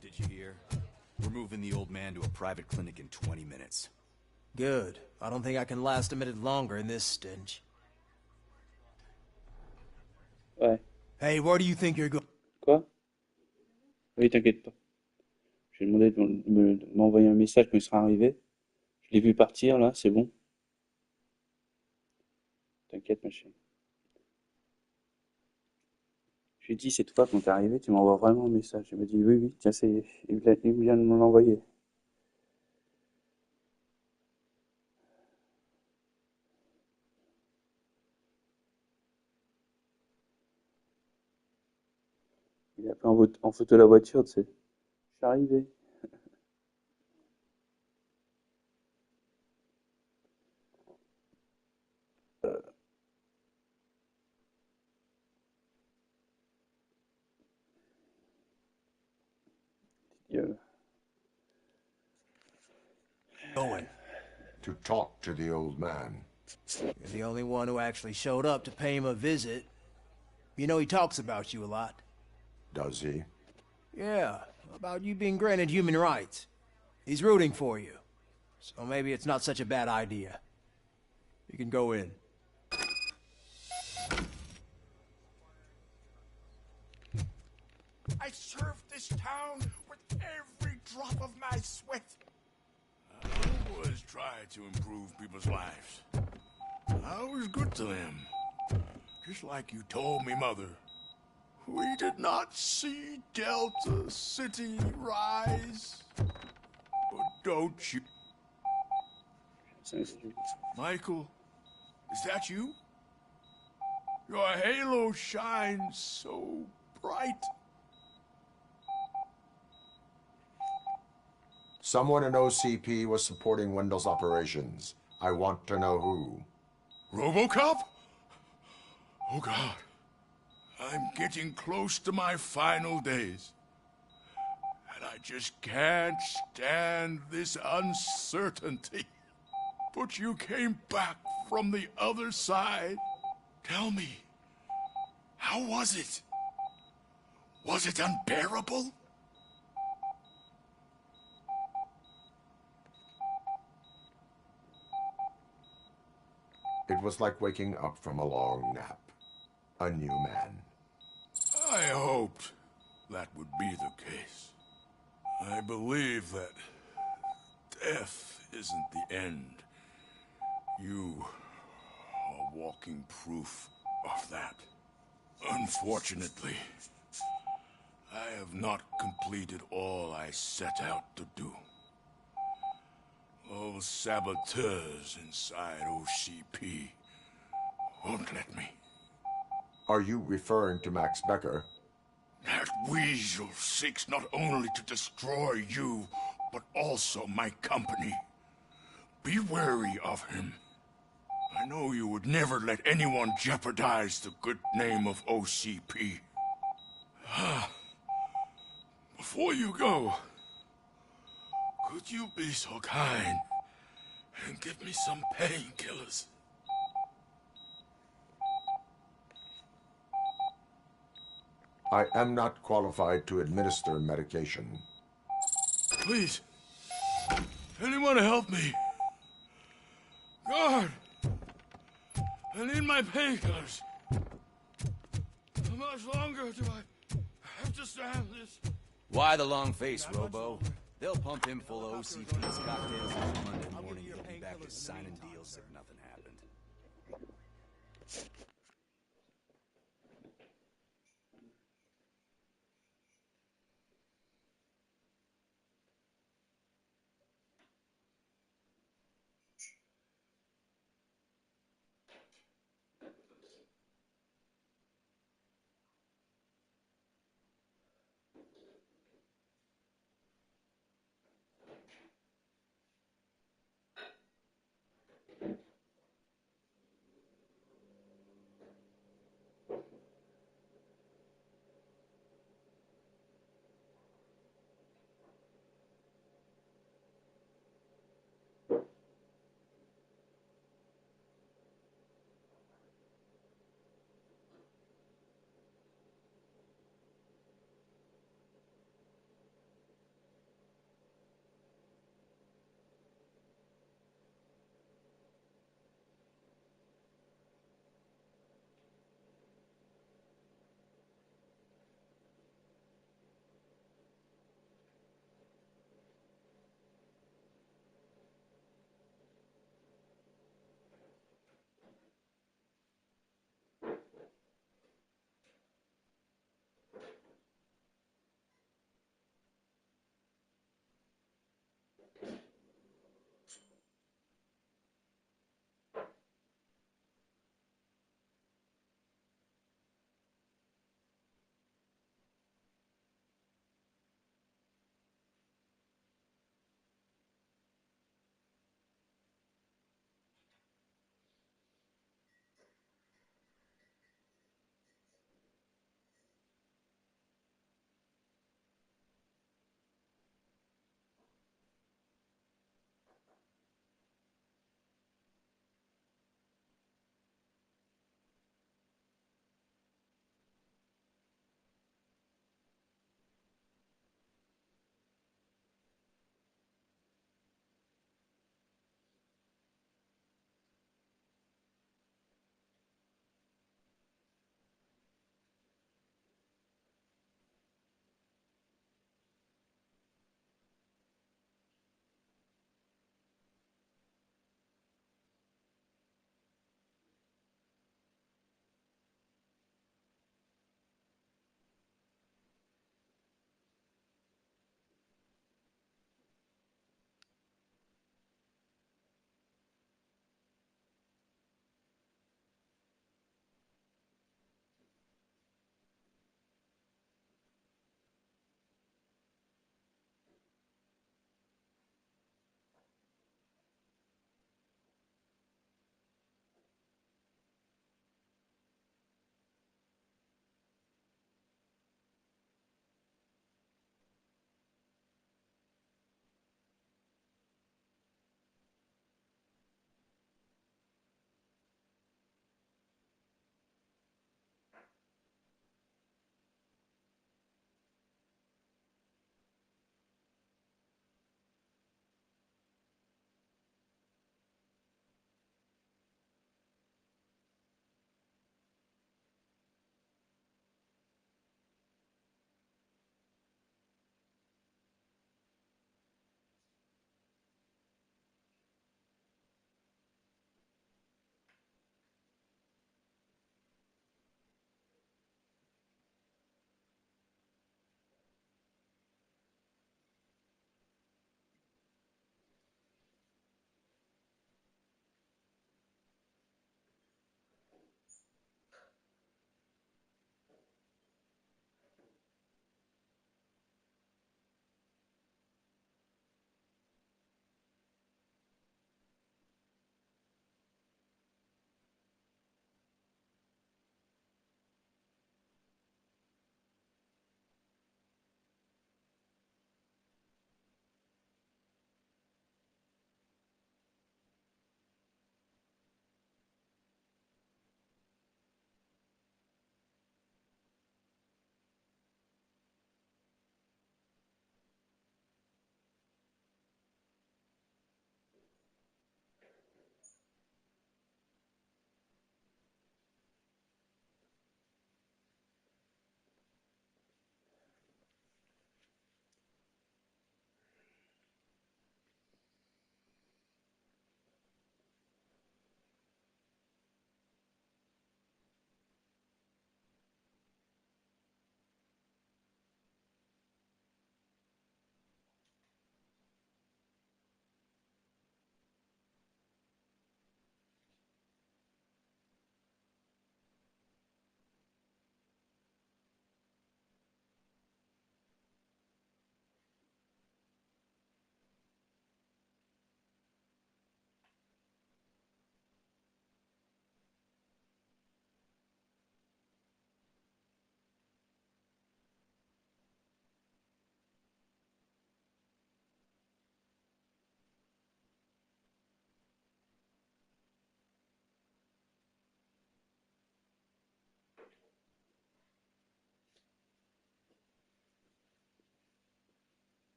Did you hear? We're moving the old man to a private clinic in 20 minutes. Good. I don't think I can last a minute longer in this stench. Ouais. Hey, where do you think you're going? Quoi? Oui, t'inquiète pas. J'ai demandé de m'envoyer un message quand il sera arrivé. Je l'ai vu partir, là, c'est bon. T'inquiète, ma chérie. J'ai dit, c'est toi, quand t'es arrivé, tu m'envoies vraiment un message. Il m'a dit, oui, tiens, il vient de me l'envoyer. en photo la voiture, tu sais. Je suis arrivé. Gueule. Going. To talk to the old man. You're the only one who actually showed up to pay him a visit. You know he talks about you a lot. Does he? Yeah, about you being granted human rights. He's rooting for you. So maybe it's not such a bad idea. You can go in. I served this town with every drop of my sweat. I always try to improve people's lives. I was good to them. Just like you told me, Mother. We did not see Delta City rise. But don't you... Michael, is that you? Your halo shines so bright. Someone in OCP was supporting Wendell's operations. I want to know who. Robocop? Oh God. I'm getting close to my final days. And I just can't stand this uncertainty. But you came back from the other side. Tell me, how was it? Was it unbearable? It was like waking up from a long nap. A new man. I hoped that would be the case. I believe that death isn't the end. You are walking proof of that. Unfortunately, I have not completed all I set out to do. Those saboteurs inside OCP won't let me. Are you referring to Max Becker? That weasel seeks not only to destroy you, but also my company. Be wary of him. I know you would never let anyone jeopardize the good name of OCP. Before you go, could you be so kind and give me some painkillers? I am not qualified to administer medication. Please, anyone help me? Guard! I need my painkillers. How much longer do I have to stand this? Why the long face, Robo? They'll pump him full of OCP's cocktails on Monday morning. He'll be back to signing deals if nothing happened.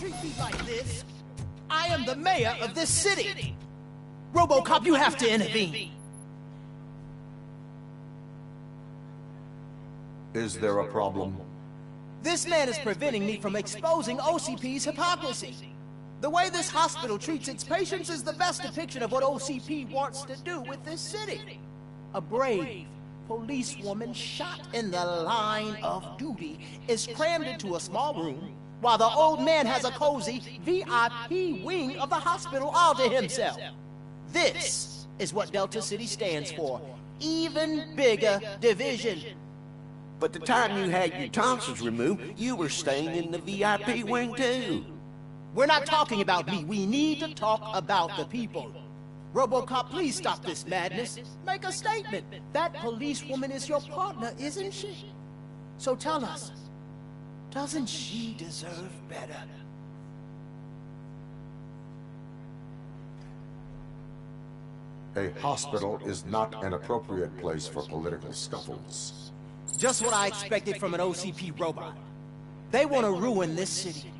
Treat me like this. I am the mayor of this city. Robocop, you have to intervene. Is there a problem? This man is preventing me from exposing OCP's hypocrisy. The way this hospital treats its patients is the best depiction of what OCP wants to do with this city. A brave policewoman shot in the line of duty is crammed into a small room while the old man has a cozy VIP wing of the hospital all to himself. This is what Delta City stands for. Even bigger division. But the time you had your tonsils removed, you were staying in the VIP wing too. We're not talking about me. We need to talk about the people. Robocop, please stop this madness. Make a statement. That policewoman is your partner, isn't she? So tell us, doesn't she deserve better? A hospital is not an appropriate place for political scuffles. Just what I expected from an OCP robot. They want to ruin this city.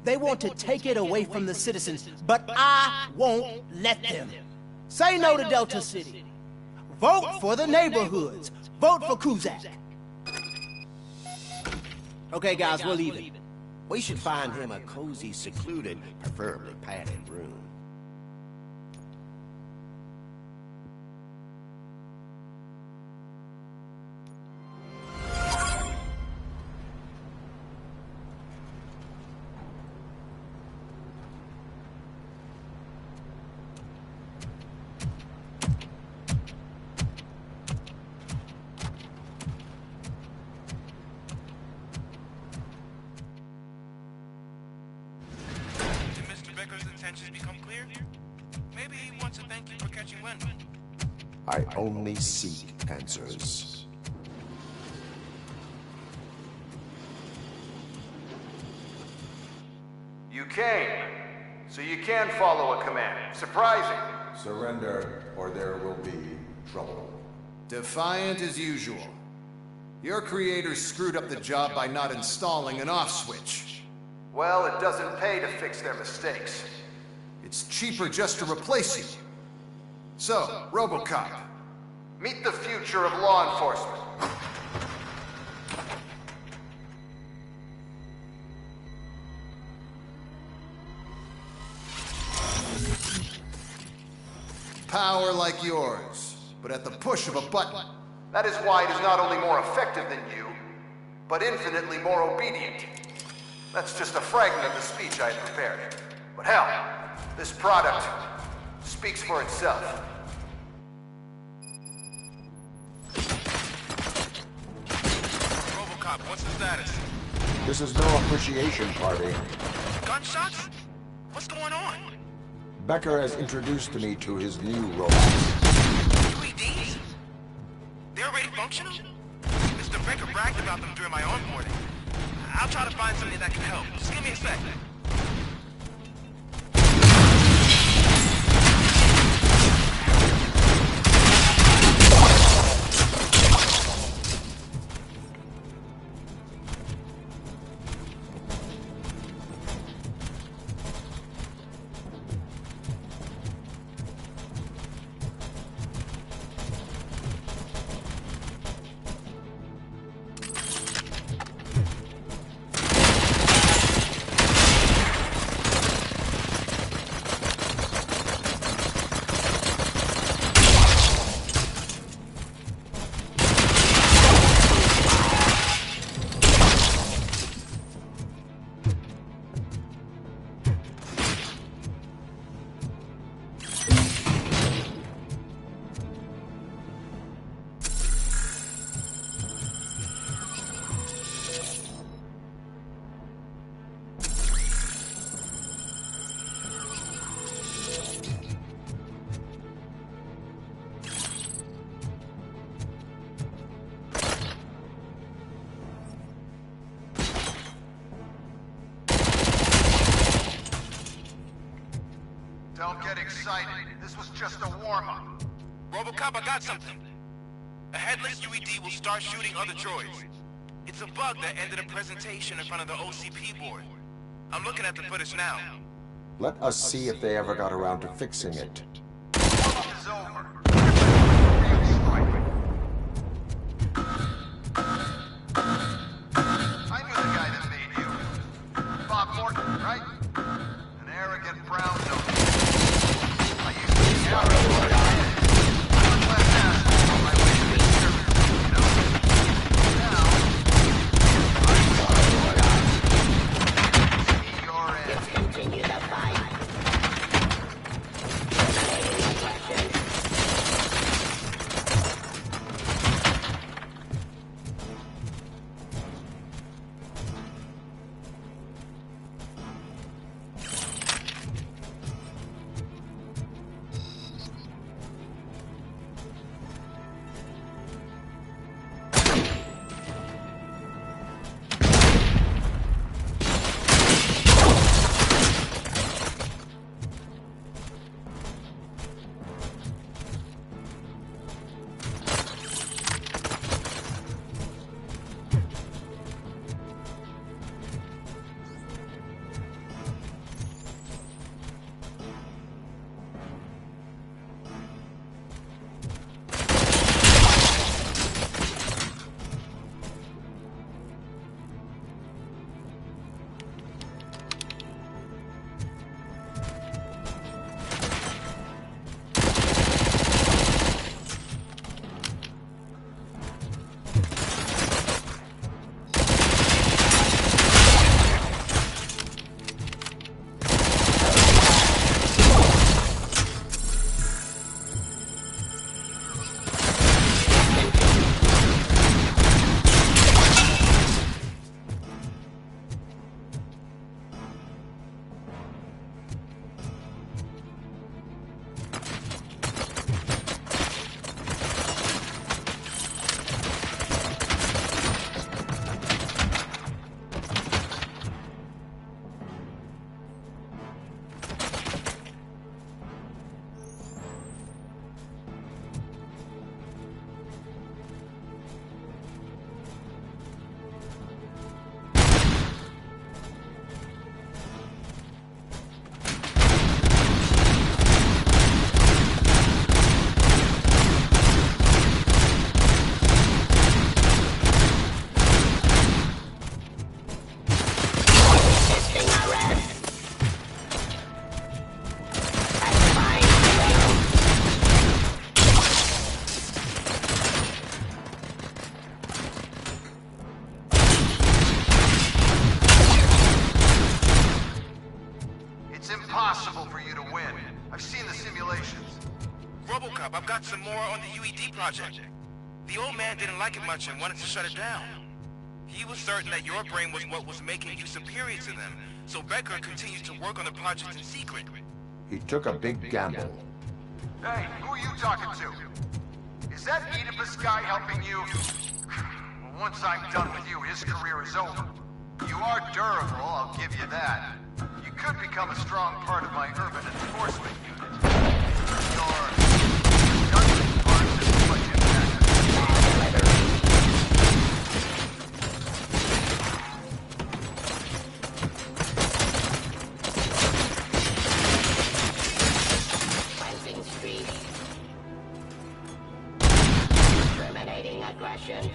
They want to take it away from the citizens, but I won't let them. Say no to Delta City. Vote for the neighborhoods. Vote for Kuzak. Okay, guys, we're leaving. We should find him a cozy, secluded, preferably padded room. Become clear? Maybe he wants to thank you for catching Wendell. I only seek answers. You came, so you can follow a command. Surprising. Surrender, or there will be trouble. Defiant as usual. Your creators screwed up the job by not installing an off switch. Well, it doesn't pay to fix their mistakes. It's cheaper just to replace you. So, Robocop, meet the future of law enforcement. Power like yours, but at the push of a button. That is why it is not only more effective than you, but infinitely more obedient. That's just a fragment of the speech I had prepared. But hell, this product speaks for itself. Robocop, what's the status? This is no appreciation party. Gunshots? What's going on? Becker has introduced me to his new robot. UEDs? They're already functional? Mr. Becker bragged about them during my onboarding. I'll try to find something that can help. Just give me a sec. excited. This was just a warm-up. Robocop, I got something. A headless UED will start shooting other droids. It's a bug that ended a presentation in front of the OCP board. I'm looking at the footage now. Let us see if they ever got around to fixing it. Warm-up is over. I knew the guy that made you. Bob Morton, right? An arrogant brown note. I used to be arrogant. I'm a class asshole on my way to this service, you know? Now, I'm see your end. Continue the fight. Robocop, I've got some more on the UED project. The old man didn't like it much and wanted to shut it down. He was certain that your brain was what was making you superior to them, so Becker continued to work on the project in secret. He took a big gamble. Hey, who are you talking to? Is that Oedipus guy helping you? Well, once I'm done with you, his career is over. You are durable, I'll give you that. You could become a strong part of my urban enforcement unit. Your gunman part is what you Terminating aggression.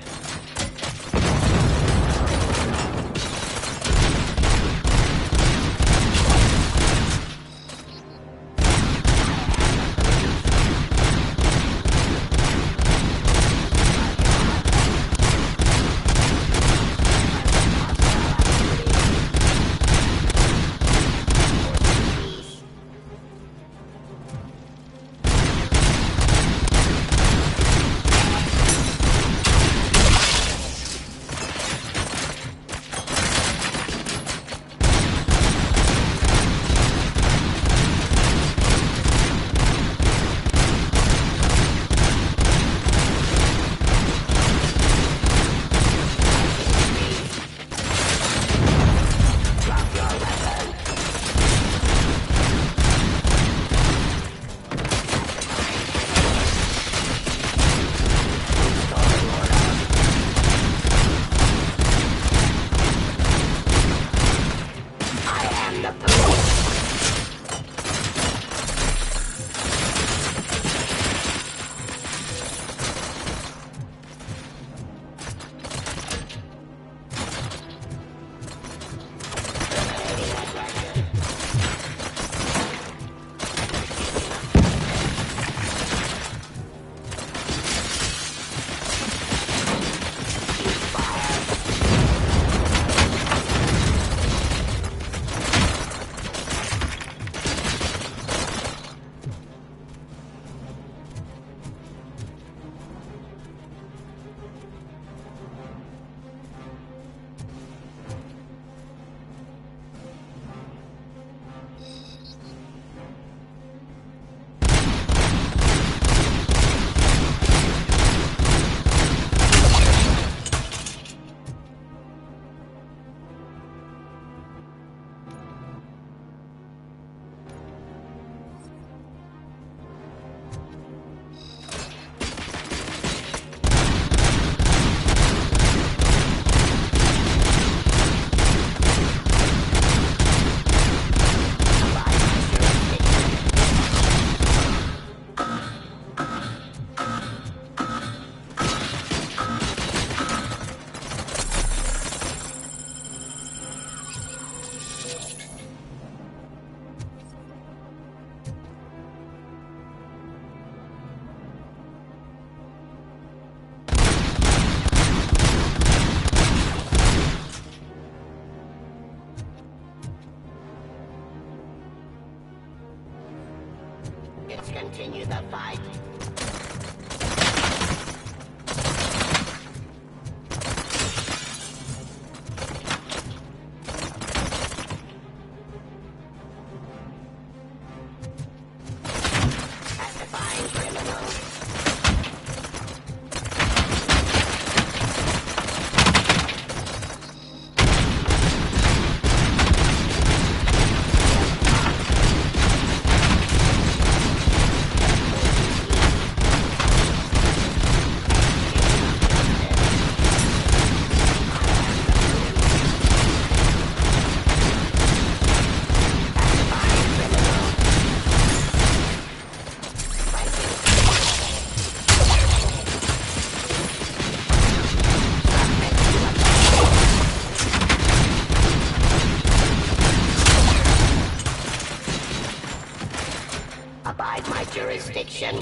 Abide my jurisdiction.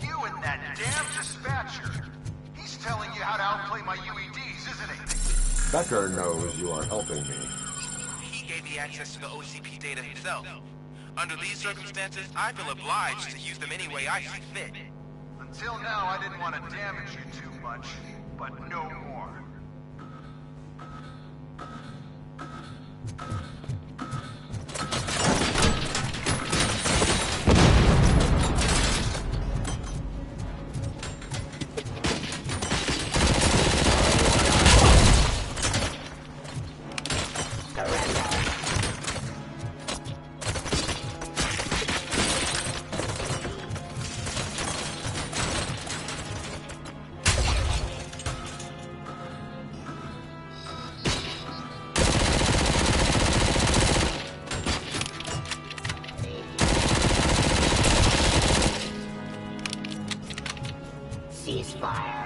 You and that damn dispatcher. He's telling you how to outplay my UEDs, isn't he? Becker knows you are helping me. He gave me access to the OCP data himself. Under these circumstances, I feel obliged to use them any way I see fit. Until now, I didn't want to damage you too much, but no more. Ceasefire.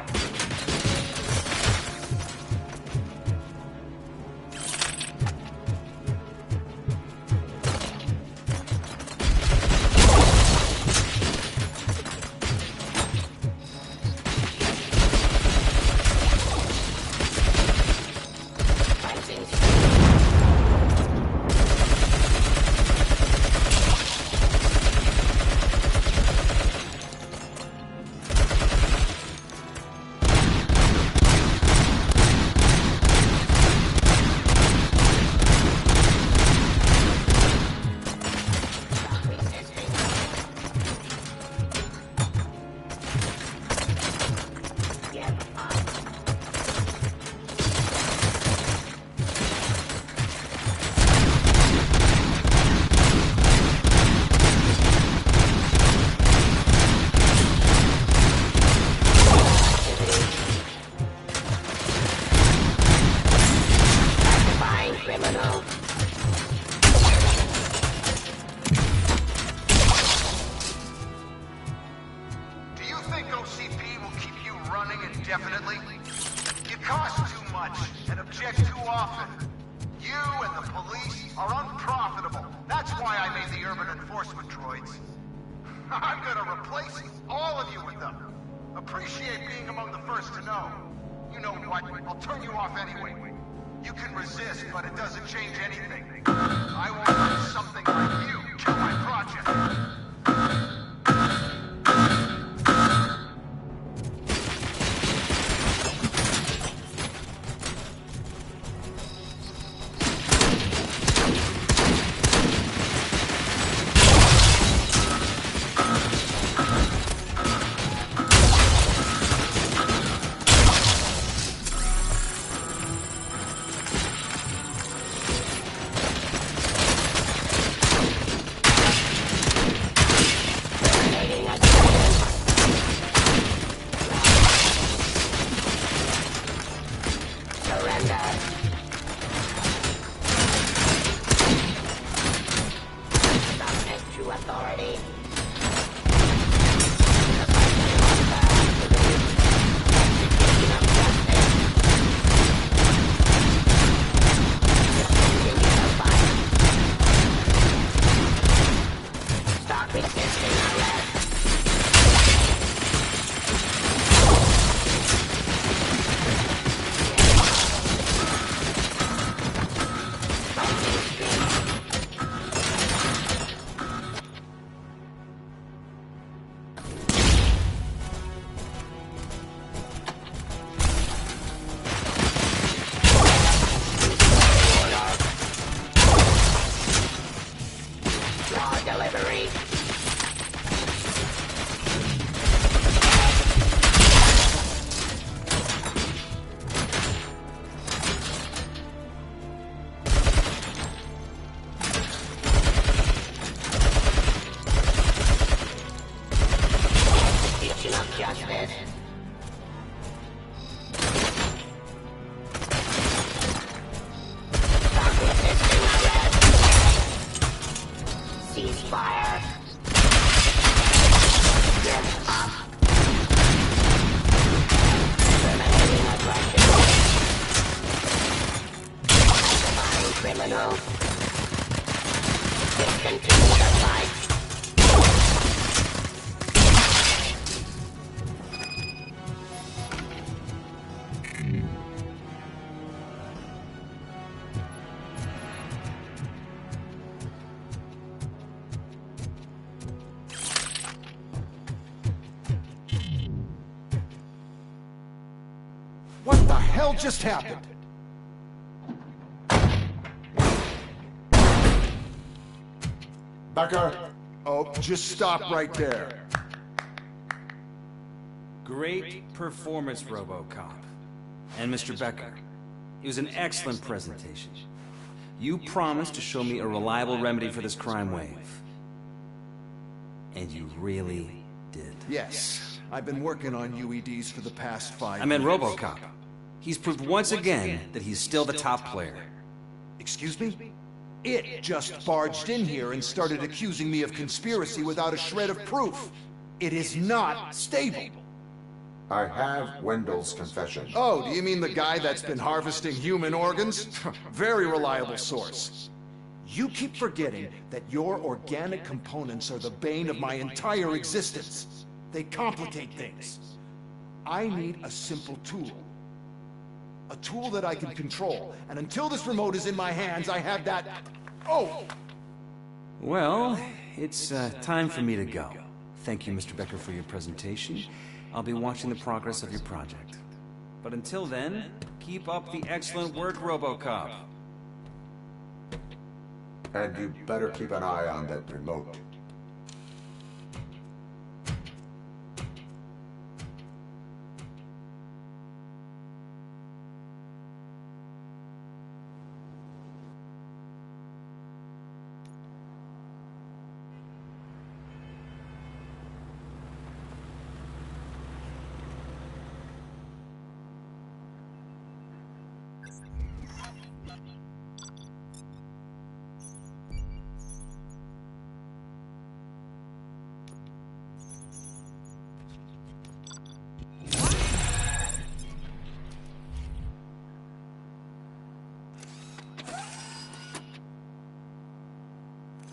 Do you think OCP will keep you running indefinitely? You cost too much and object too often. You and the police are unprofitable. That's why I made the urban enforcement droids. I'm gonna replace all of you with them. Appreciate being among the first to know. You know what? I'll turn you off anyway. You can resist, but it doesn't change anything. I won't let something like you kill my project. Criminal. Discontinue the fight. What the hell just happened? Becker? Oh, just stop right there. Great performance, Robocop. And Mr. Becker, it was an excellent presentation. You promised to show me a reliable remedy for this crime wave. And you really did. Yes, I've been working on UEDs for the past 5 years. I meant Robocop. He's proved once again that he's still the top player. Excuse me? It just barged in here and started accusing me of conspiracy without a shred of proof. It is not stable. I have Wendell's confession. Oh, do you mean the guy that's been harvesting human organs? Very reliable source. You keep forgetting that your organic components are the bane of my entire existence. They complicate things. I need a simple tool. A tool that I can control. And until this remote is in my hands, I have that... Oh! Well, it's time for me to go. Thank you, Mr. Becker, for your presentation. I'll be watching the progress of your project. But until then, keep up the excellent work, Robocop. And you better keep an eye on that remote.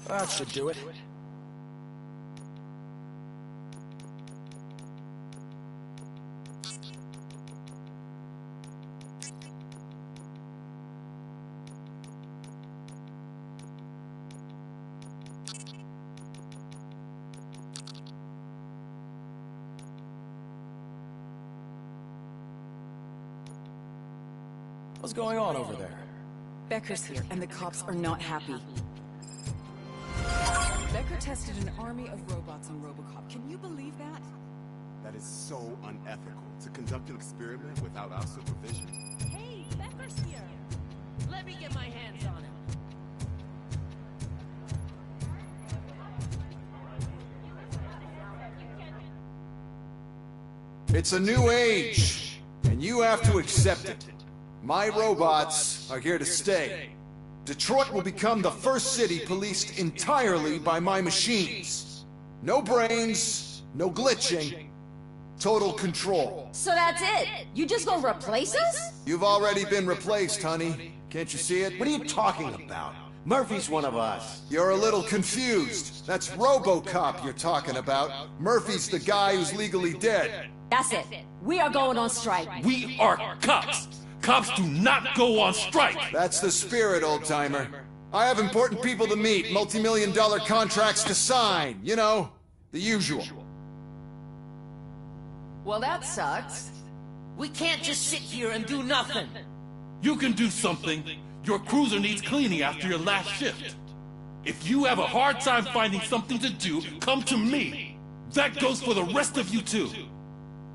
That should do it. What's going on over there? Becker's here, and the cops are not happy. Becker tested an army of robots on Robocop. Can you believe that? That is so unethical, to conduct an experiment without our supervision. Hey, Becker's here. Let me get my hands on him. It's a new age, and you have to accept it. My robots are here to stay. Detroit will become the first city policed entirely by my machines. No brains, no glitching, total control. So that's it? You just gonna replace us? You've already been replaced, honey. Can't you see it? What are you talking about? Murphy's one of us. You're a little confused. That's Robocop you're talking about. Murphy's the guy who's legally dead. That's it. We are going on strike. We are cops. Cops do not go on strike. That's the spirit, old-timer. I have important people to meet, multi-million-dollar contracts to sign. You know, the usual. Well, that sucks. We can't just sit here and do nothing. You can do something. Your cruiser needs cleaning after your last shift. If you have a hard time finding something to do, come to me. That goes for the rest of you too.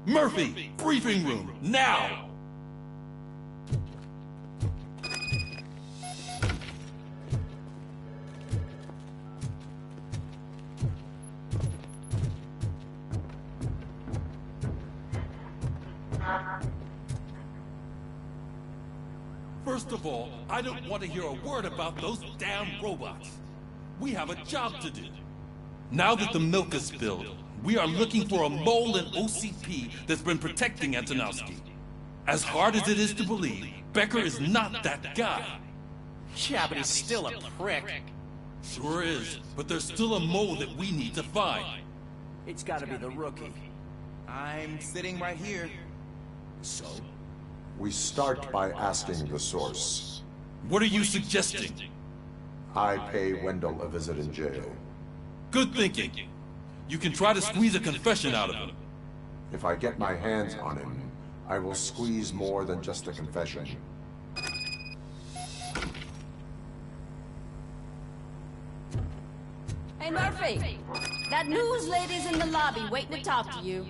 Murphy, briefing room, now! First of all, I don't want to hear a word about those damn robots. We have a job to do. Now that the milk is spilled, we are looking for a mole in OCP that's been protecting Antonowski. As hard as it is to believe, Becker is not that guy. Yeah, but he's still a prick. Sure is, but there's still a mole that we need to find. It's gotta be the rookie. I'm sitting right here. So? We start by asking the source. What are you suggesting? I pay Wendell a visit in jail. Good thinking. You can try to squeeze a confession out of him. If I get my hands on him, I will squeeze more than just a confession. Hey, Murphy! That news lady's in the lobby waiting to talk to you.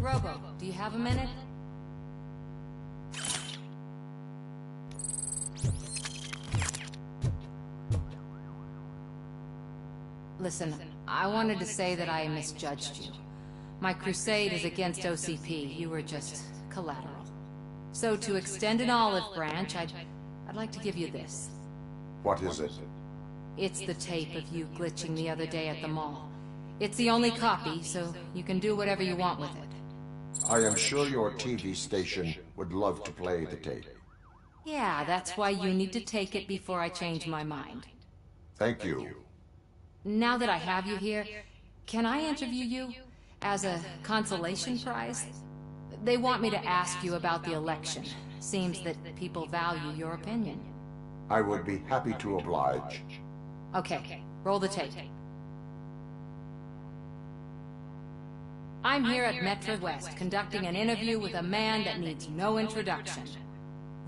Robo, do you have a minute? Listen, I wanted to say that I misjudged you. My crusade is against OCP. You were just collateral. So to extend an olive branch, I'd like to give you this. What is it? It's the tape of you glitching the other day at the mall. It's the only copy, so you can do whatever you want with it. I am sure your TV station would love to play the tape. Yeah, that's why you need to take it before I change my mind. Thank you. Now that I have you here, can I interview you as a consolation prize? They want me to ask you about the election. Seems that people value your opinion. I would be happy to oblige. Okay, roll the tape. I'm here at Metro West conducting an interview with a man that needs no introduction.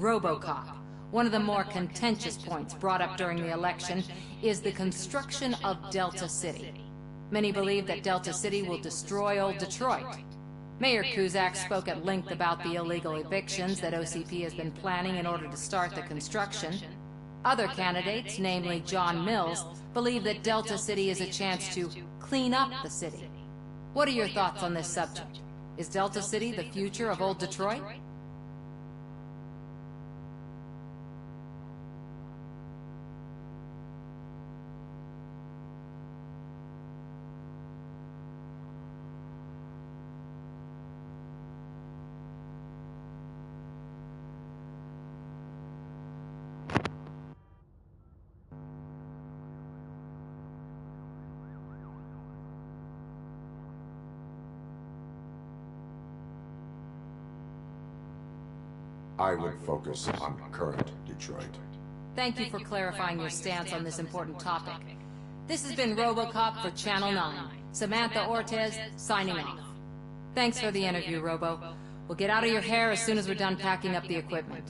Robocop. One of the more contentious points brought up during the election is the construction of Delta City. Many believe that Delta City will destroy old Detroit. Mayor Cusack spoke at length about the illegal evictions that OCP has been planning in order to start the construction. Other candidates, namely John Mills, believe that Delta City is a chance to clean up the city. What are your thoughts on this subject? Is Delta City the future of old Detroit? I would focus on current Detroit. Thank you for clarifying your stance on this important topic. This has been Robocop for Channel 9. Samantha Ortez, signing off. Thanks for the interview, Robo. We'll get out of your hair as soon as we're done packing up the equipment.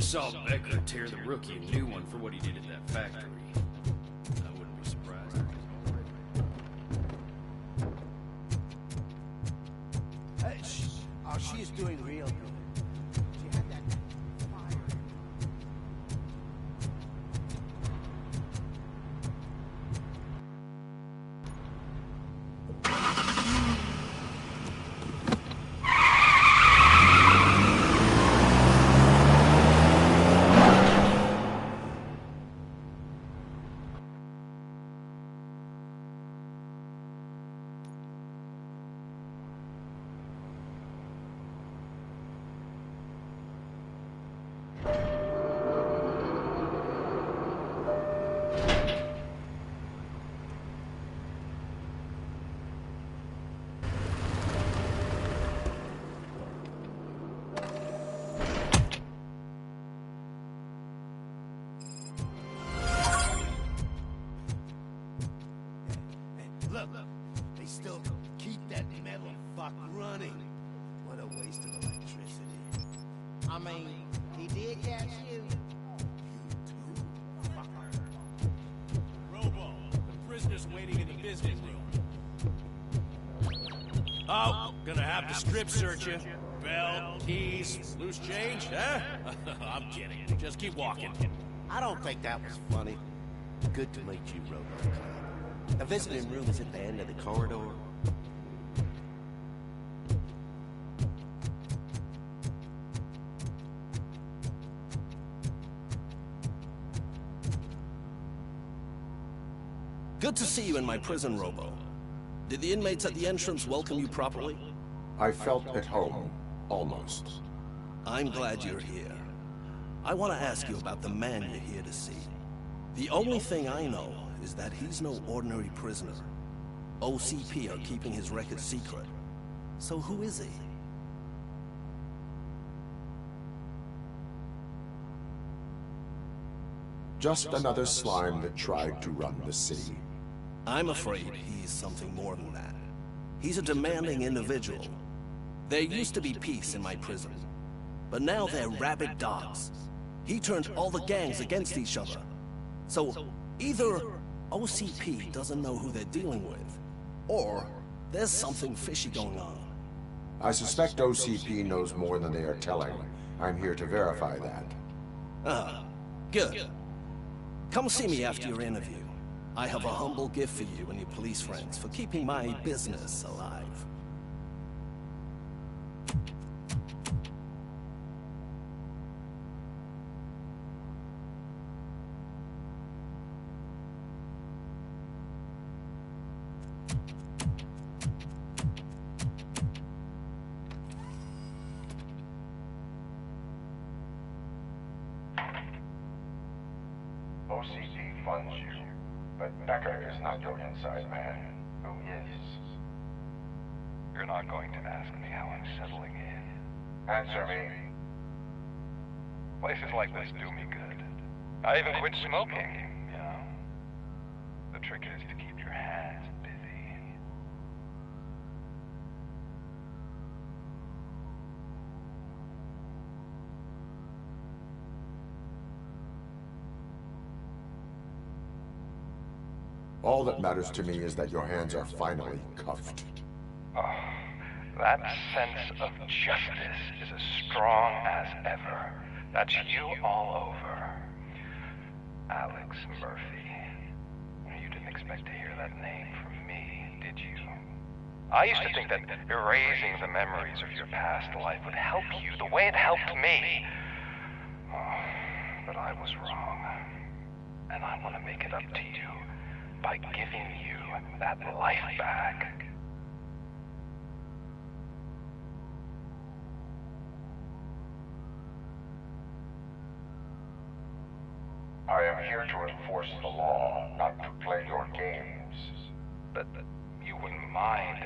saw Becker tear the rookie a new one for what he did at that factory. I wouldn't be surprised. Oh, she is doing real good. She had that fire. Look, they still keep that metal fuck running. What a waste of electricity. I mean, he did catch you. You too, fucker. Robo, the prisoner's waiting in the business room. Oh, gonna have to strip search you. Belt, keys, loose change, huh? I'm kidding. Just keep walking. I don't think that was funny. Good to meet you, Robocop. The visiting room is at the end of the corridor. Good to see you in my prison, Robo. Did the inmates at the entrance welcome you properly? I felt at home, almost. I'm glad you're here. I want to ask you about the man you're here to see. The only thing I know is that he's no ordinary prisoner. OCP are keeping his record secret. So who is he? Just another slime that tried to run the city. I'm afraid he's something more than that. He's a demanding individual. There used to be peace in my prison, but now they're rabid dogs. He turned all the gangs against each other. So either OCP doesn't know who they're dealing with, or there's something fishy going on. I suspect OCP knows more than they are telling. I'm here to verify that. Ah, good. Come see me after your interview. I have a humble gift for you and your police friends for keeping my business alive. OCP funds you, but Becker is not your inside man. Who is? You're not going to ask me how I'm settling in. Answer me. Places like this do me good. I even quit smoking, you know. The trick is to keep your hands busy. All that matters to me is that your hands are finally cuffed. Oh, that sense of justice is as strong as ever. That's you all over. Alex Murphy. You didn't expect to hear that name from me, did you? I used to think that erasing the memories of your past life would help you the way it helped me. Oh, but I was wrong. And I want to make it up to you by giving you that life back. I am here to enforce the law, not to play your games. But you wouldn't mind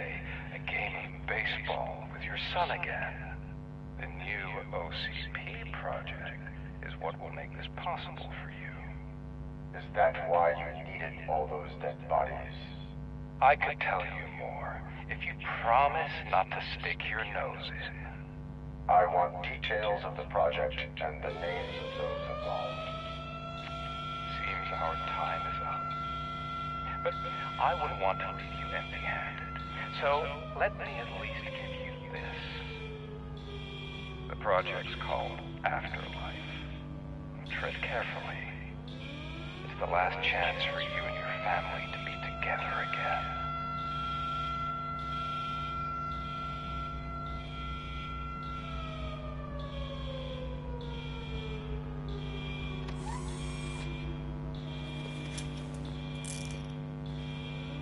a game of baseball with your son again. The new OCP project is what will make this possible for you. Is that why you needed all those dead bodies? I could tell you more if you promise not to stick your nose in. I want details of the project and the names of those involved. Seems our time is up. But I wouldn't want to leave you empty-handed. So let me at least give you this. The project's called Afterlife. Tread carefully. It's the last chance for you and your family to be together again.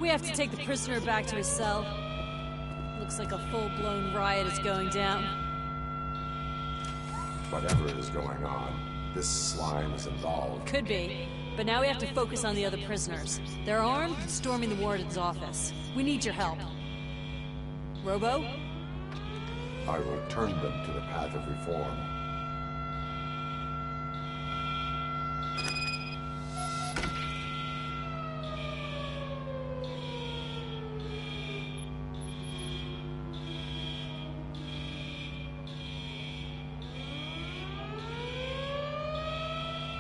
We have to take the prisoner back to his cell. Looks like a full-blown riot is going down. Whatever is going on, this slime is involved. Could be. But now we have to focus on the other prisoners. They're armed and storming the warden's office. We need your help. Robo? I will turn them to the path of reform.